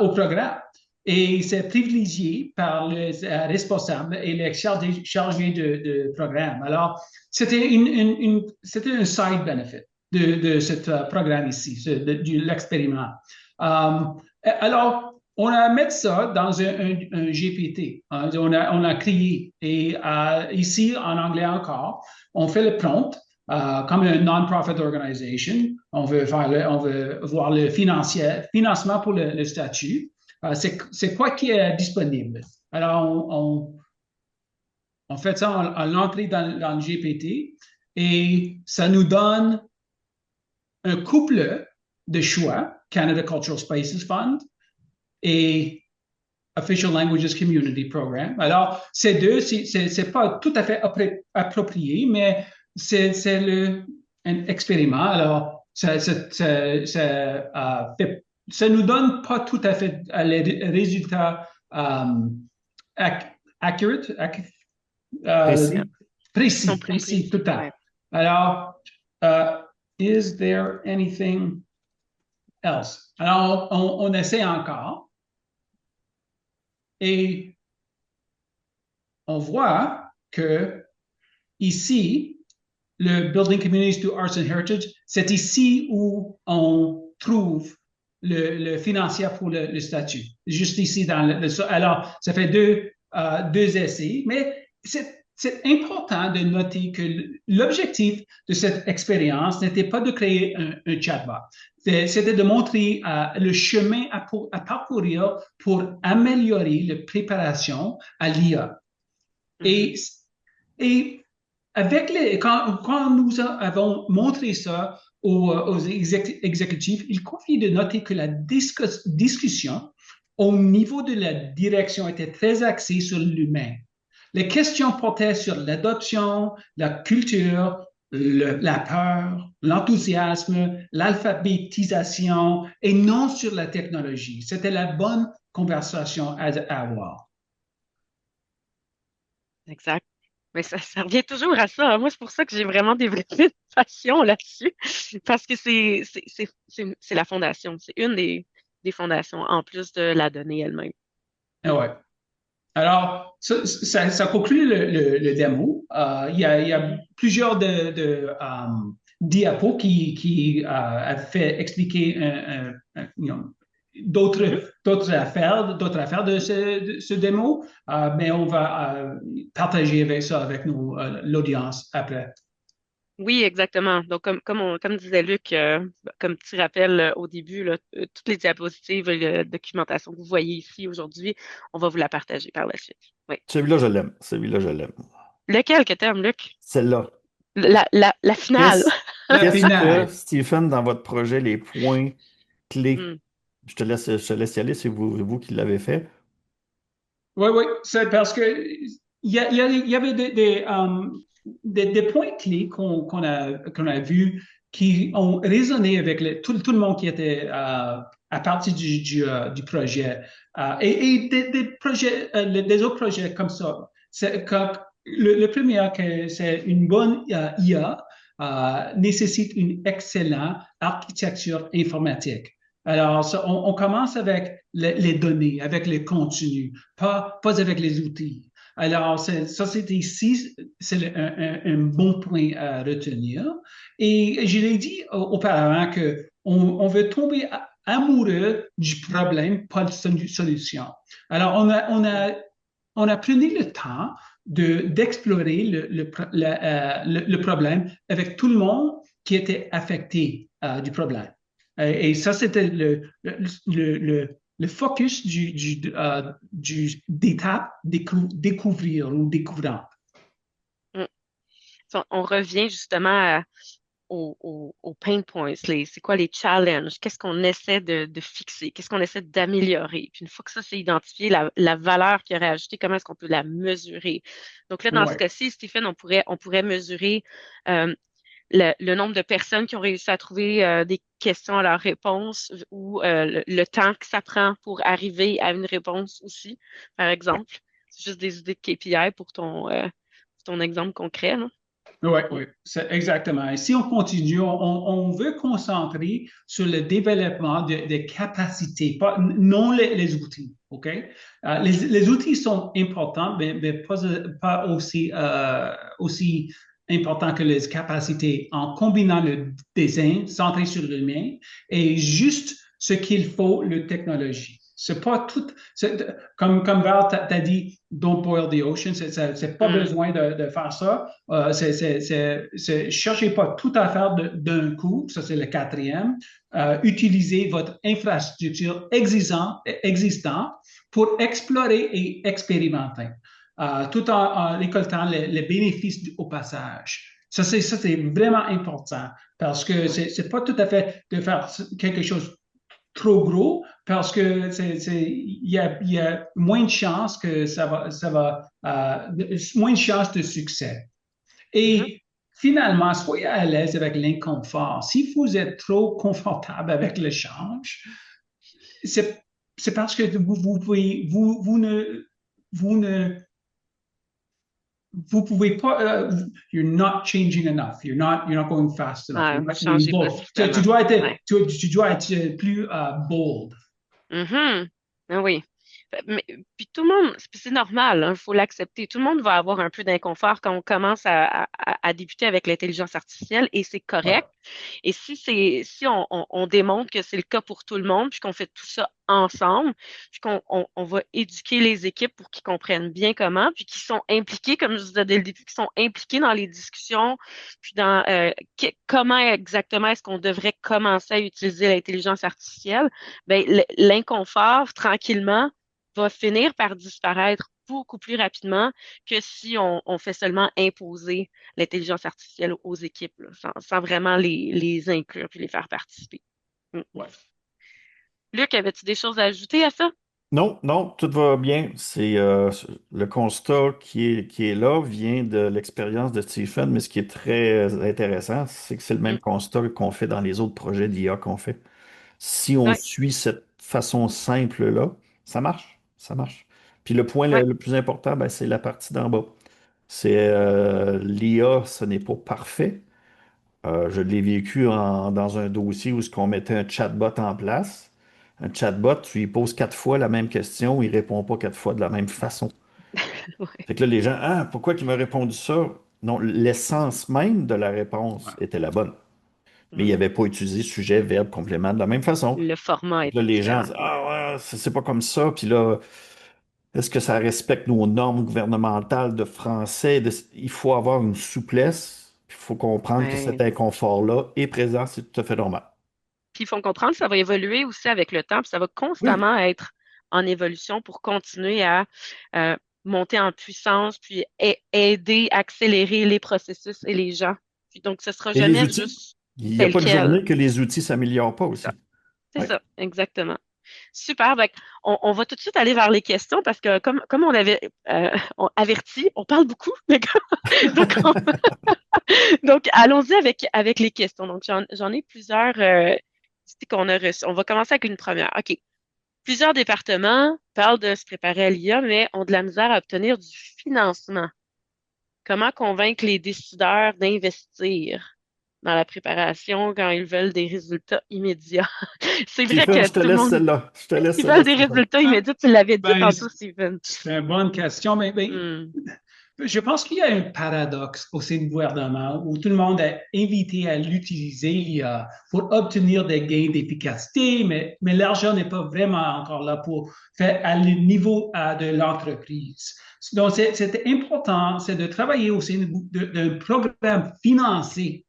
au programme. Et c'est privilégié par les responsables et les chargés de programme. Alors, c'était un side benefit de ce programme ici, de l'expériment. Alors, on a mis ça dans un GPT. On a créé. Et ici, en anglais encore, on fait le prompt comme une non-profit organization. On veut voir le financement pour le statut. C'est quoi qui est disponible? Alors, on fait ça en l'entrée dans le GPT et ça nous donne un couple de choix, Canada Cultural Spaces Fund et Official Languages Community Program. Alors, ces deux, c'est pas tout à fait approprié, mais c'est un expériment. Alors, ça nous donne pas tout à fait les résultats accurate, Précis. précis, tout à fait. Alors, is there anything else? Alors, on essaie encore et on voit que ici, le Building Communities to Arts and Heritage, c'est ici où on trouve le financier pour le statut. Juste ici alors, ça fait deux essais, mais c'est important de noter que l'objectif de cette expérience n'était pas de créer un chatbot. C'était de montrer le chemin à parcourir pour améliorer la préparation à l'IA. Mm-hmm. Et quand nous avons montré ça aux exécutifs, il convient de noter que la discussion au niveau de la direction était très axée sur l'humain. Les questions portaient sur l'adoption, la culture, la peur, l'enthousiasme, l'alphabétisation et non sur la technologie. C'était la bonne conversation à avoir. Exact. Mais ça revient toujours à ça, hein. Moi, c'est pour ça que j'ai vraiment développé une passion là-dessus. Parce que c'est la fondation. C'est une des fondations, en plus de la donnée elle-même. Ouais. Alors, ça conclut le démo. Il y a plusieurs diapos qui a fait expliquer d'autres affaires de ce démo, mais on va partager ça avec l'audience après. Oui, exactement. Donc, comme disait Luc, comme tu rappelles au début, là, toutes les diapositives et la documentation que vous voyez ici aujourd'hui, on va vous la partager par la suite. Oui. Celui-là, je l'aime. Celui-là, je l'aime. Lequel que t'aimes, Luc? Celle-là. La finale. La Qu'est-ce que, finale. Stephen, dans votre projet, les points clés? Hmm. Je te laisse y aller, c'est vous qui l'avez fait. Oui, oui, c'est parce que il y avait des points clés qu'on a vus qui ont résonné avec tout le monde qui était à partir du projet. Et des projets, des autres projets comme ça. Le premier, que c'est une bonne IA nécessite une excellente architecture informatique. Alors, on commence avec les données, avec les contenus, pas avec les outils. Alors, ça, c'est ici, c'est un bon point à retenir. Et je l'ai dit auparavant qu'on veut tomber amoureux du problème, pas de solution. Alors, on a pris le temps d'explorer le problème avec tout le monde qui était affecté du problème. Et ça, c'était le focus d'étape découvrir ou découvrant. Hmm. On revient justement aux pain points, c'est quoi les challenges, qu'est-ce qu'on essaie de fixer, qu'est-ce qu'on essaie d'améliorer. Puis une fois que ça c'est identifié, la valeur qu'il y aurait ajoutée, comment est-ce qu'on peut la mesurer. Donc là, dans ce Ouais. cas-ci, Stephen, on pourrait mesurer euh, le nombre de personnes qui ont réussi à trouver des questions à leurs réponses ou le temps que ça prend pour arriver à une réponse aussi, par exemple. C'est juste des idées de KPI pour ton exemple concret, là. Oui, oui, c'est exactement. Et si on continue, on veut concentrer sur le développement de capacités, non les outils, OK? Les outils sont importants, mais pas aussi importants que les capacités en combinant le design centré sur l'humain et juste ce qu'il faut, la technologie. C'est pas tout, comme Val t'a dit, don't boil the ocean, c'est pas Hmm. besoin de faire ça. Cherchez pas tout à faire d'un coup, ça c'est le quatrième. Utilisez votre infrastructure existante pour explorer et expérimenter, tout en récoltant les bénéfices au passage. Ça, c'est vraiment important parce que Ouais. c'est pas tout à fait de faire quelque chose trop gros parce que il y a moins de chances que moins de chances de succès. Mhm. Et finalement, soyez à l'aise avec l'inconfort. Si vous êtes trop confortable avec le change, c'est, c'est parce que vous ne vous pouvez pas, you're not changing enough, you're not going fast enough, Ouais, you're vous not going changez pas bold. suffisamment. Ouais. Tu dois être plus bold. Mhm. Ah oui. Mais, puis tout le monde, c'est normal, il faut l'accepter. Tout le monde va avoir un peu d'inconfort quand on commence à débuter avec l'intelligence artificielle et c'est Ouais. correct. Et si on démontre que c'est le cas pour tout le monde, puis qu'on fait tout ça ensemble, puis qu'on va éduquer les équipes pour qu'ils comprennent bien comment, puis qu'ils sont impliqués, comme je disais dès le début, qu'ils sont impliqués dans les discussions, puis dans comment exactement est-ce qu'on devrait commencer à utiliser l'intelligence artificielle, ben, l'inconfort, tranquillement, va finir par disparaître beaucoup plus rapidement que si on fait seulement imposer l'intelligence artificielle aux équipes, là, sans vraiment les inclure puis les faire participer. Mm. Ouais. Luc, avais-tu des choses à ajouter à ça? Non, non, tout va bien. C'est le constat qui est là vient de l'expérience de Stephen, mais ce qui est très intéressant, c'est que c'est le même Mm. constat qu'on fait dans les autres projets d'IA qu'on fait. Si on Ouais, suit cette façon simple-là, ça marche, ça marche. Puis le point ouais. le plus important, ben, c'est la partie d'en bas. C'est l'IA, ce n'est pas parfait. Je l'ai vécu dans un dossier où ce qu'on mettait un chatbot en place. Un chatbot, tu lui poses 4 fois la même question, il répond pas 4 fois de la même façon. Ouais. Fait que là, les gens, ah, pourquoi il m'a répondu ça? Non, l'essence même de la réponse Ouais. était la bonne. Mais il Mm. n'avait pas utilisé sujet, verbe, complément de la même façon. Le format Fait que là, était les gens différent. disent, Ouais. ah ouais, c'est pas comme ça. Puis là, est-ce que ça respecte nos normes gouvernementales de français? Il faut avoir une souplesse. Il faut comprendre que cet Ouais. inconfort-là est présent, c'est tout à fait normal. Puis ils font comprendre que ça va évoluer aussi avec le temps, puis ça va Oui. constamment être en évolution pour continuer à euh, monter en puissance, puis aider, accélérer les processus et les gens. Puis donc, ce sera Et les jamais outils? juste Il n'y a tel pas de quel. journée que les outils ne s'améliorent pas C'est ça. aussi. C'est Oui. ça, exactement. Super. Ben, on va tout de suite aller vers les questions parce que comme on avait averti, on parle beaucoup. Donc, donc allons-y avec les questions. Donc, j'en ai plusieurs qu'on a reçues. On va commencer avec une première. OK. Plusieurs départements parlent de se préparer à l'IA, mais ont de la misère à obtenir du financement. Comment convaincre les décideurs d'investir dans la préparation quand ils veulent des résultats immédiats? C'est vrai Stephen, que je te tout le laisse monde, celle-là. Je te laisse ils celle-là, veulent des Stephen. résultats immédiats. Tu l'avais dit Ben, tantôt, Steven. c'est une bonne question, mais Hmm. je pense qu'il y a un paradoxe au sein du gouvernement où tout le monde est invité à l'utiliser pour obtenir des gains d'efficacité, mais l'argent n'est pas vraiment encore là pour faire à le niveau de l'entreprise. Donc, c'est important, c'est de travailler au sein d'un programme financé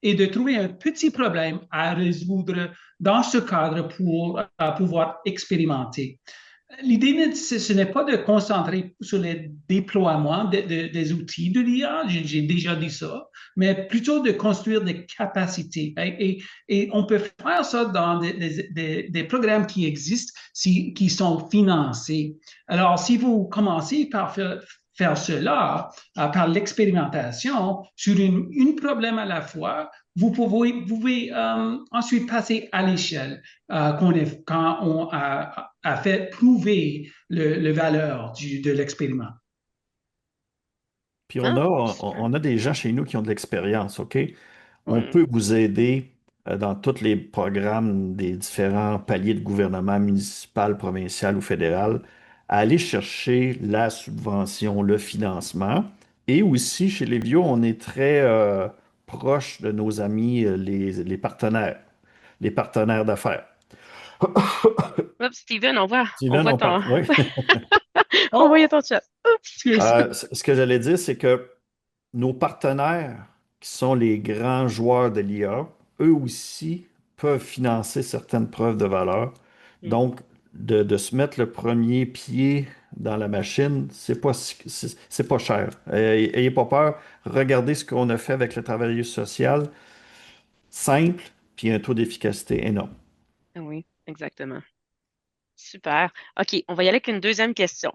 et de trouver un petit problème à résoudre dans ce cadre pour pouvoir expérimenter. L'idée, ce n'est pas de concentrer sur le déploiement des outils de l'IA, j'ai déjà dit ça, mais plutôt de construire des capacités. Et on peut faire ça dans des programmes qui existent, qui sont financés. Alors, si vous commencez par faire cela, par l'expérimentation sur une problème à la fois, vous pouvez ensuite passer à l'échelle quand on a fait prouver le valeur de l'expériment. Puis Ah, super. on a des gens chez nous qui ont de l'expérience, OK? On Ouais. peut vous aider dans tous les programmes des différents paliers de gouvernement municipal, provincial ou fédéral à aller chercher la subvention, le financement. Et aussi, chez Lévio, on est très proche de nos amis, les partenaires d'affaires. Hop, Steven, on Steven, voit oui. on voyait Oh, ton chat. Oups. Ce que j'allais dire, c'est que nos partenaires, qui sont les grands joueurs de l'IA, eux aussi peuvent financer certaines preuves de valeur. Mm. Donc, de se mettre le premier pied dans la machine, c'est pas cher. Ayez pas peur. Regardez ce qu'on a fait avec le travailleur social. Simple, puis un taux d'efficacité énorme. Ah oui, exactement. Super. OK, on va y aller avec une deuxième question.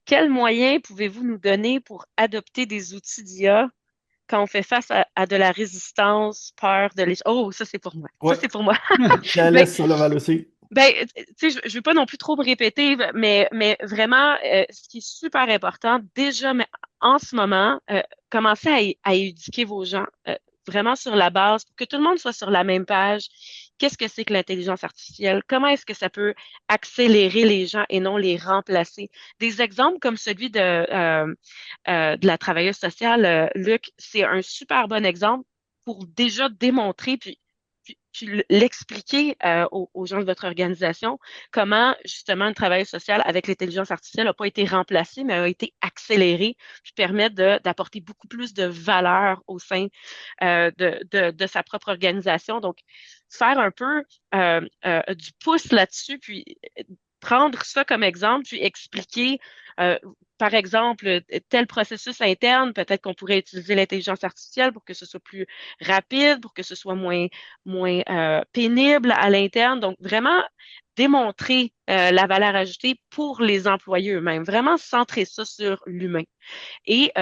Quels moyens pouvez-vous nous donner pour adopter des outils d'IA quand on fait face à de la résistance, peur de l'échec? Oh, ça c'est pour moi. Ça Ouais, c'est pour moi. je la Ben, laisse sur le Val aussi. tu sais, je veux pas non plus trop me répéter, mais vraiment, ce qui est super important, déjà, mais en ce moment, commencez à éduquer vos gens, vraiment sur la base, pour que tout le monde soit sur la même page. Qu'est-ce que c'est que l'intelligence artificielle? Comment est-ce que ça peut accélérer les gens et non les remplacer? Des exemples comme celui de la travailleuse sociale, Luc, c'est un super bon exemple pour déjà démontrer, puis l'expliquer aux gens de votre organisation comment justement le travail social avec l'intelligence artificielle n'a pas été remplacé, mais a été accéléré, puis permet d'apporter beaucoup plus de valeur au sein de sa propre organisation. Donc, faire un peu du pouce là-dessus, puis prendre ça comme exemple, puis expliquer, euh, par exemple, tel processus interne, peut-être qu'on pourrait utiliser l'intelligence artificielle pour que ce soit plus rapide, pour que ce soit moins pénible à l'interne. Donc, vraiment démontrer la valeur ajoutée pour les employés eux-mêmes, vraiment centrer ça sur l'humain. Et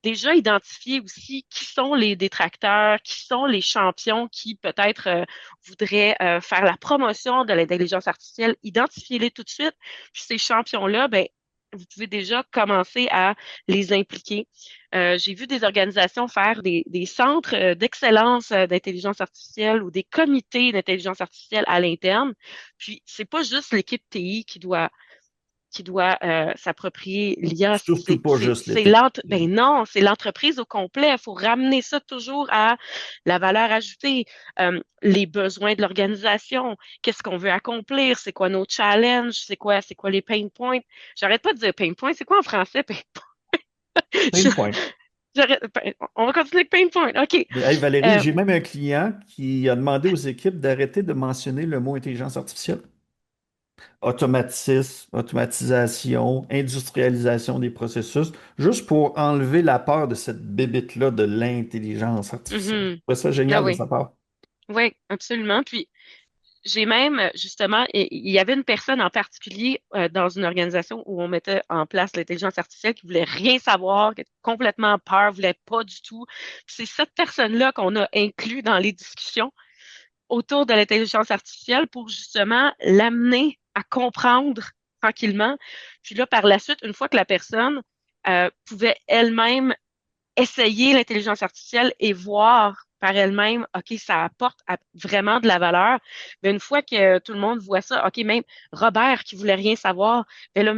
déjà identifier aussi qui sont les détracteurs, qui sont les champions qui peut-être voudraient faire la promotion de l'intelligence artificielle. Identifiez-les tout de suite. Puis ces champions-là, ben, vous pouvez déjà commencer à les impliquer. J'ai vu des organisations faire des centres d'excellence d'intelligence artificielle ou des comités d'intelligence artificielle à l'interne. Puis, c'est pas juste l'équipe TI qui doit s'approprier l'IA. Surtout pas juste C'est l'été. ben non, c'est l'entreprise au complet. Il faut ramener ça toujours à la valeur ajoutée, les besoins de l'organisation, qu'est-ce qu'on veut accomplir, c'est quoi nos challenges, c'est quoi les pain points. J'arrête pas de dire pain points. C'est quoi en français, pain point? Pain point. On va continuer avec pain point. OK. Hey, Valérie, Euh, j'ai même un client qui a demandé aux équipes d'arrêter de mentionner le mot intelligence artificielle. Automatisme, automatisation, industrialisation des processus, juste pour enlever la peur de cette bébite-là de l'intelligence artificielle. Je mhm. trouvais ça Ah génial de oui, sa part. oui, absolument. Puis, j'ai même, justement, il y avait une personne en particulier dans une organisation où on mettait en place l'intelligence artificielle qui voulait rien savoir, qui était complètement peur, voulait pas du tout. Puis c'est cette personne-là qu'on a inclus dans les discussions autour de l'intelligence artificielle pour justement l'amener à comprendre tranquillement. Puis là, par la suite, une fois que la personne pouvait elle-même essayer l'intelligence artificielle et voir par elle-même, OK, ça apporte vraiment de la valeur. Mais une fois que tout le monde voit ça, OK, même Robert qui voulait rien savoir, mais là,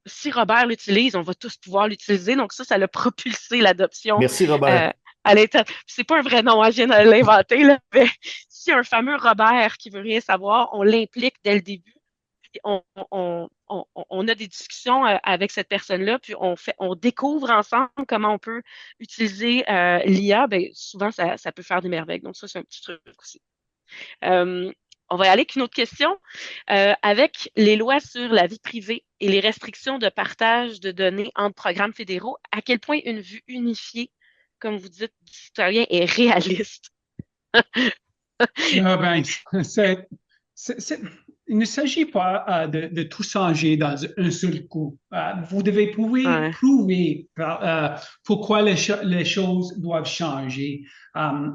si Robert l'utilise, on va tous pouvoir l'utiliser. Donc ça l'a propulsé l'adoption Merci, euh, Robert. à l'interne. C'est pas un vrai nom, hein, je viens de l'inventer, là, mais si un fameux Robert qui veut rien savoir, on l'implique dès le début on a des discussions avec cette personne-là, puis on découvre ensemble comment on peut utiliser l'IA. Ben, souvent, ça peut faire des merveilles. Donc, ça, c'est un petit truc aussi. Euh, on va y aller avec une autre question. Avec les lois sur la vie privée et les restrictions de partage de données entre programmes fédéraux, à quel point une vue unifiée, comme vous dites, du citoyen est réaliste? Ah ben, c'est- c'est- il ne s'agit pas de tout changer dans un seul coup. Vous devez Ouais. prouver pourquoi les choses doivent changer. Euh,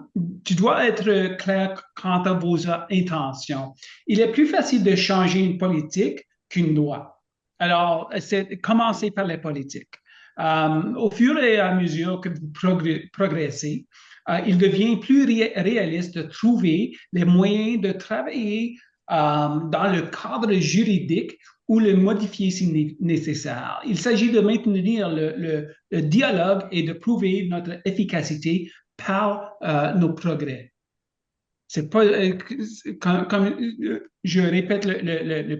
Tu dois être clair quant à vos intentions. Il est plus facile de changer une politique qu'une loi. Alors, c'est commencer par les politiques. Au fur et à mesure que vous progressez, il devient plus réaliste de trouver les moyens de travailler dans le cadre juridique ou le modifier si nécessaire. Il s'agit de maintenir le dialogue et de prouver notre efficacité par nos progrès. C'est pas, comme je répète, le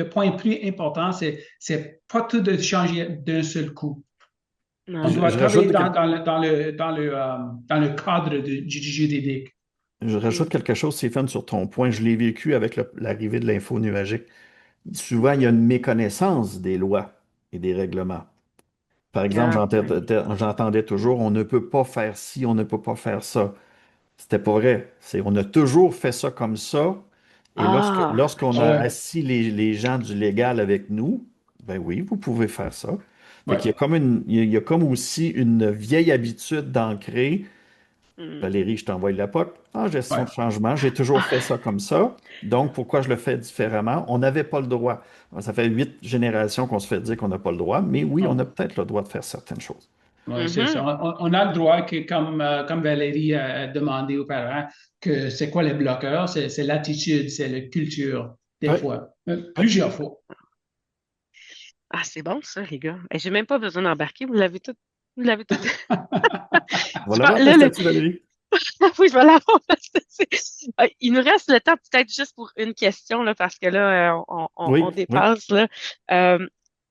point le plus important, c'est pas tout de changer d'un seul coup. On Non. doit Je rajoute, travailler dans le cadre du juridique. je Mm. rajoute quelque chose, Stéphane, sur ton point. Je l'ai vécu avec l'arrivée de l'info nuagique. Souvent, il y a une méconnaissance des lois et des règlements. Par exemple, Ah, ouais. j'entendais toujours, on ne peut pas faire ci, on ne peut pas faire ça. C'était pas vrai. On a toujours fait ça comme ça. Et Ah, lorsqu'on a Ouais, assis les gens du légal avec nous, ben oui, vous pouvez faire ça. Fait qu'il y a ouais, comme il y a comme aussi une vieille habitude d'ancrer. mm. Valérie, je t'envoie la POC. En gestion ouais. de changement, j'ai toujours fait ça comme ça. Donc, pourquoi je le fais différemment? On n'avait pas le droit. Ça fait 8 générations qu'on se fait dire qu'on n'a pas le droit, mais oui, on a Oh, peut-être le droit de faire certaines choses. ouais, c'est ça. Mhm. On a le droit que, comme Valérie a demandé auparavant, que c'est quoi les bloqueurs? C'est l'attitude, c'est la culture, des Oui, fois, oui. plusieurs fois. Ah, c'est bon ça, les gars. Et j'ai même pas besoin d'embarquer. Vous l'avez tout. On va l'avoir ta Là, statue, Valérie. oui, je vais l'avoir. Il nous reste le temps peut-être juste pour une question, là, parce que là, on Oui, oui. dépasse, là. Euh,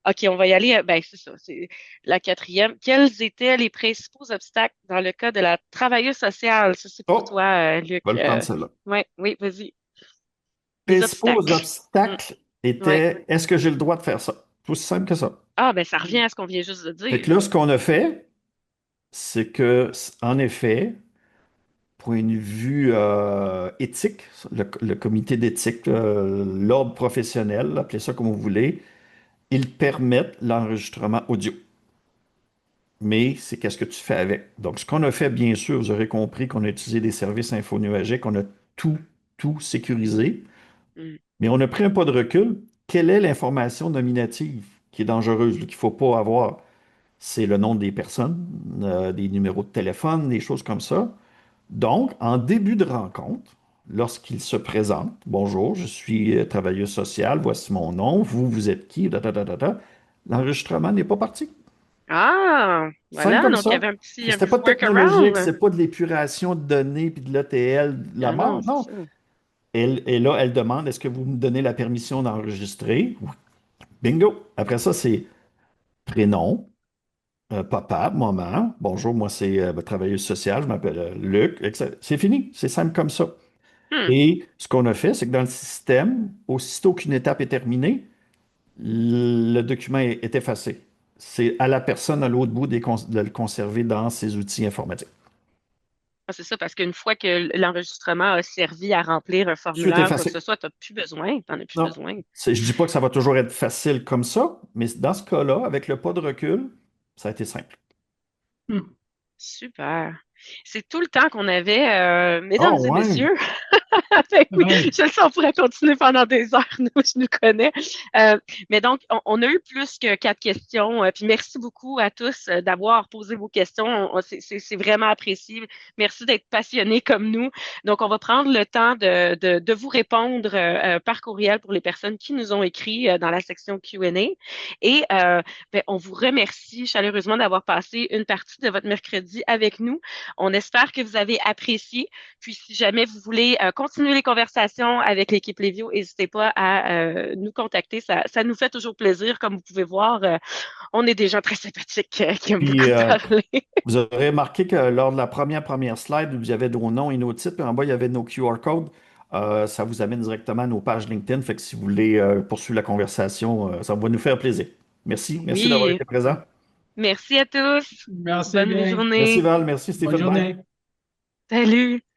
OK, on va y aller. Ben, c'est ça. C'est la quatrième. Quels étaient les principaux obstacles dans le cas de la travailleuse sociale? Ça, c'est pour Oh, toi, on va Luc. le prendre celle-là. Ouais, oui, vas-y. Les Principaux obstacles. Mm, obstacles ouais. étaient, est-ce que j'ai le droit de faire ça? Tout aussi simple que ça. Ah, ben, ça revient à ce qu'on vient juste de Fait dire. que là, ce qu'on a fait, c'est que, en effet, point de vue éthique, le comité d'éthique, l'ordre professionnel, appelez ça comme vous voulez, ils permettent l'enregistrement audio. Mais c'est qu'est-ce que tu fais avec. Donc, ce qu'on a fait, bien sûr, vous aurez compris qu'on a utilisé des services infonuagiques, on a tout, tout sécurisé, Mm. mais on a pris un pas de recul. Quelle est l'information nominative qui est dangereuse, qu'il ne faut pas avoir? C'est le nom des personnes, des numéros de téléphone, des choses comme ça. Donc, en début de rencontre, lorsqu'il se présente, bonjour, je suis travailleuse sociale, voici mon nom, vous êtes qui, l'enregistrement n'est pas parti. Ah, Simple voilà. comme Donc, il y ça. avait C'était un pas petit de technologique, workaround. c'est pas de l'épuration de données puis de l'ETL, de la Ah non, mort, c'est non. ça. Et là, elle demande, est-ce que vous me donnez la permission d'enregistrer? Oui. Bingo. Après ça, c'est prénom, papa, maman. Bonjour, moi, c'est travailleuse sociale, je m'appelle Luc. etc. C'est fini. C'est simple comme ça. Hmm. Et ce qu'on a fait, c'est que dans le système, aussitôt qu'une étape est terminée, le document est effacé. C'est à la personne à l'autre bout de le conserver dans ses outils informatiques. Ah, c'est ça, parce qu'une fois que l'enregistrement a servi à remplir un Suite formulaire ou quoi que ce effacé. soit, tu n'as plus besoin, t'en as plus Non. besoin. Je dis pas que ça va toujours être facile comme ça, mais dans ce cas-là, avec le pas de recul, ça a été simple. Hmm. Super. C'est tout le temps qu'on avait, Ah mesdames et ouais. messieurs. Fait que oui, Ouais. je le sais, on pourrait continuer pendant des heures, nous, je nous connais. Mais donc, on a eu plus que 4 questions. Puis merci beaucoup à tous d'avoir posé vos questions. C'est vraiment apprécié. Merci d'être passionnés comme nous. Donc, on va prendre le temps de vous répondre par courriel pour les personnes qui nous ont écrit dans la section Q&A. Et ben, on vous remercie chaleureusement d'avoir passé une partie de votre mercredi avec nous. On espère que vous avez apprécié. Puis, si jamais vous voulez continuer les conversations avec l'équipe Lévio, n'hésitez pas à nous contacter. Ça nous fait toujours plaisir. Comme vous pouvez voir, on est des gens très sympathiques qui aiment Puis beaucoup parler. vous aurez remarqué que lors de la première slide, où il y avait nos noms et nos titres, puis en bas, il y avait nos QR codes. Ça vous amène directement à nos pages LinkedIn. Fait que si vous voulez poursuivre la conversation, ça va nous faire plaisir. Merci. Merci d'avoir Oui, été présent. merci à tous. Merci Bonne bien. Merci journée. Val. Merci Bonne Stéphane. Bye. journée. Salut.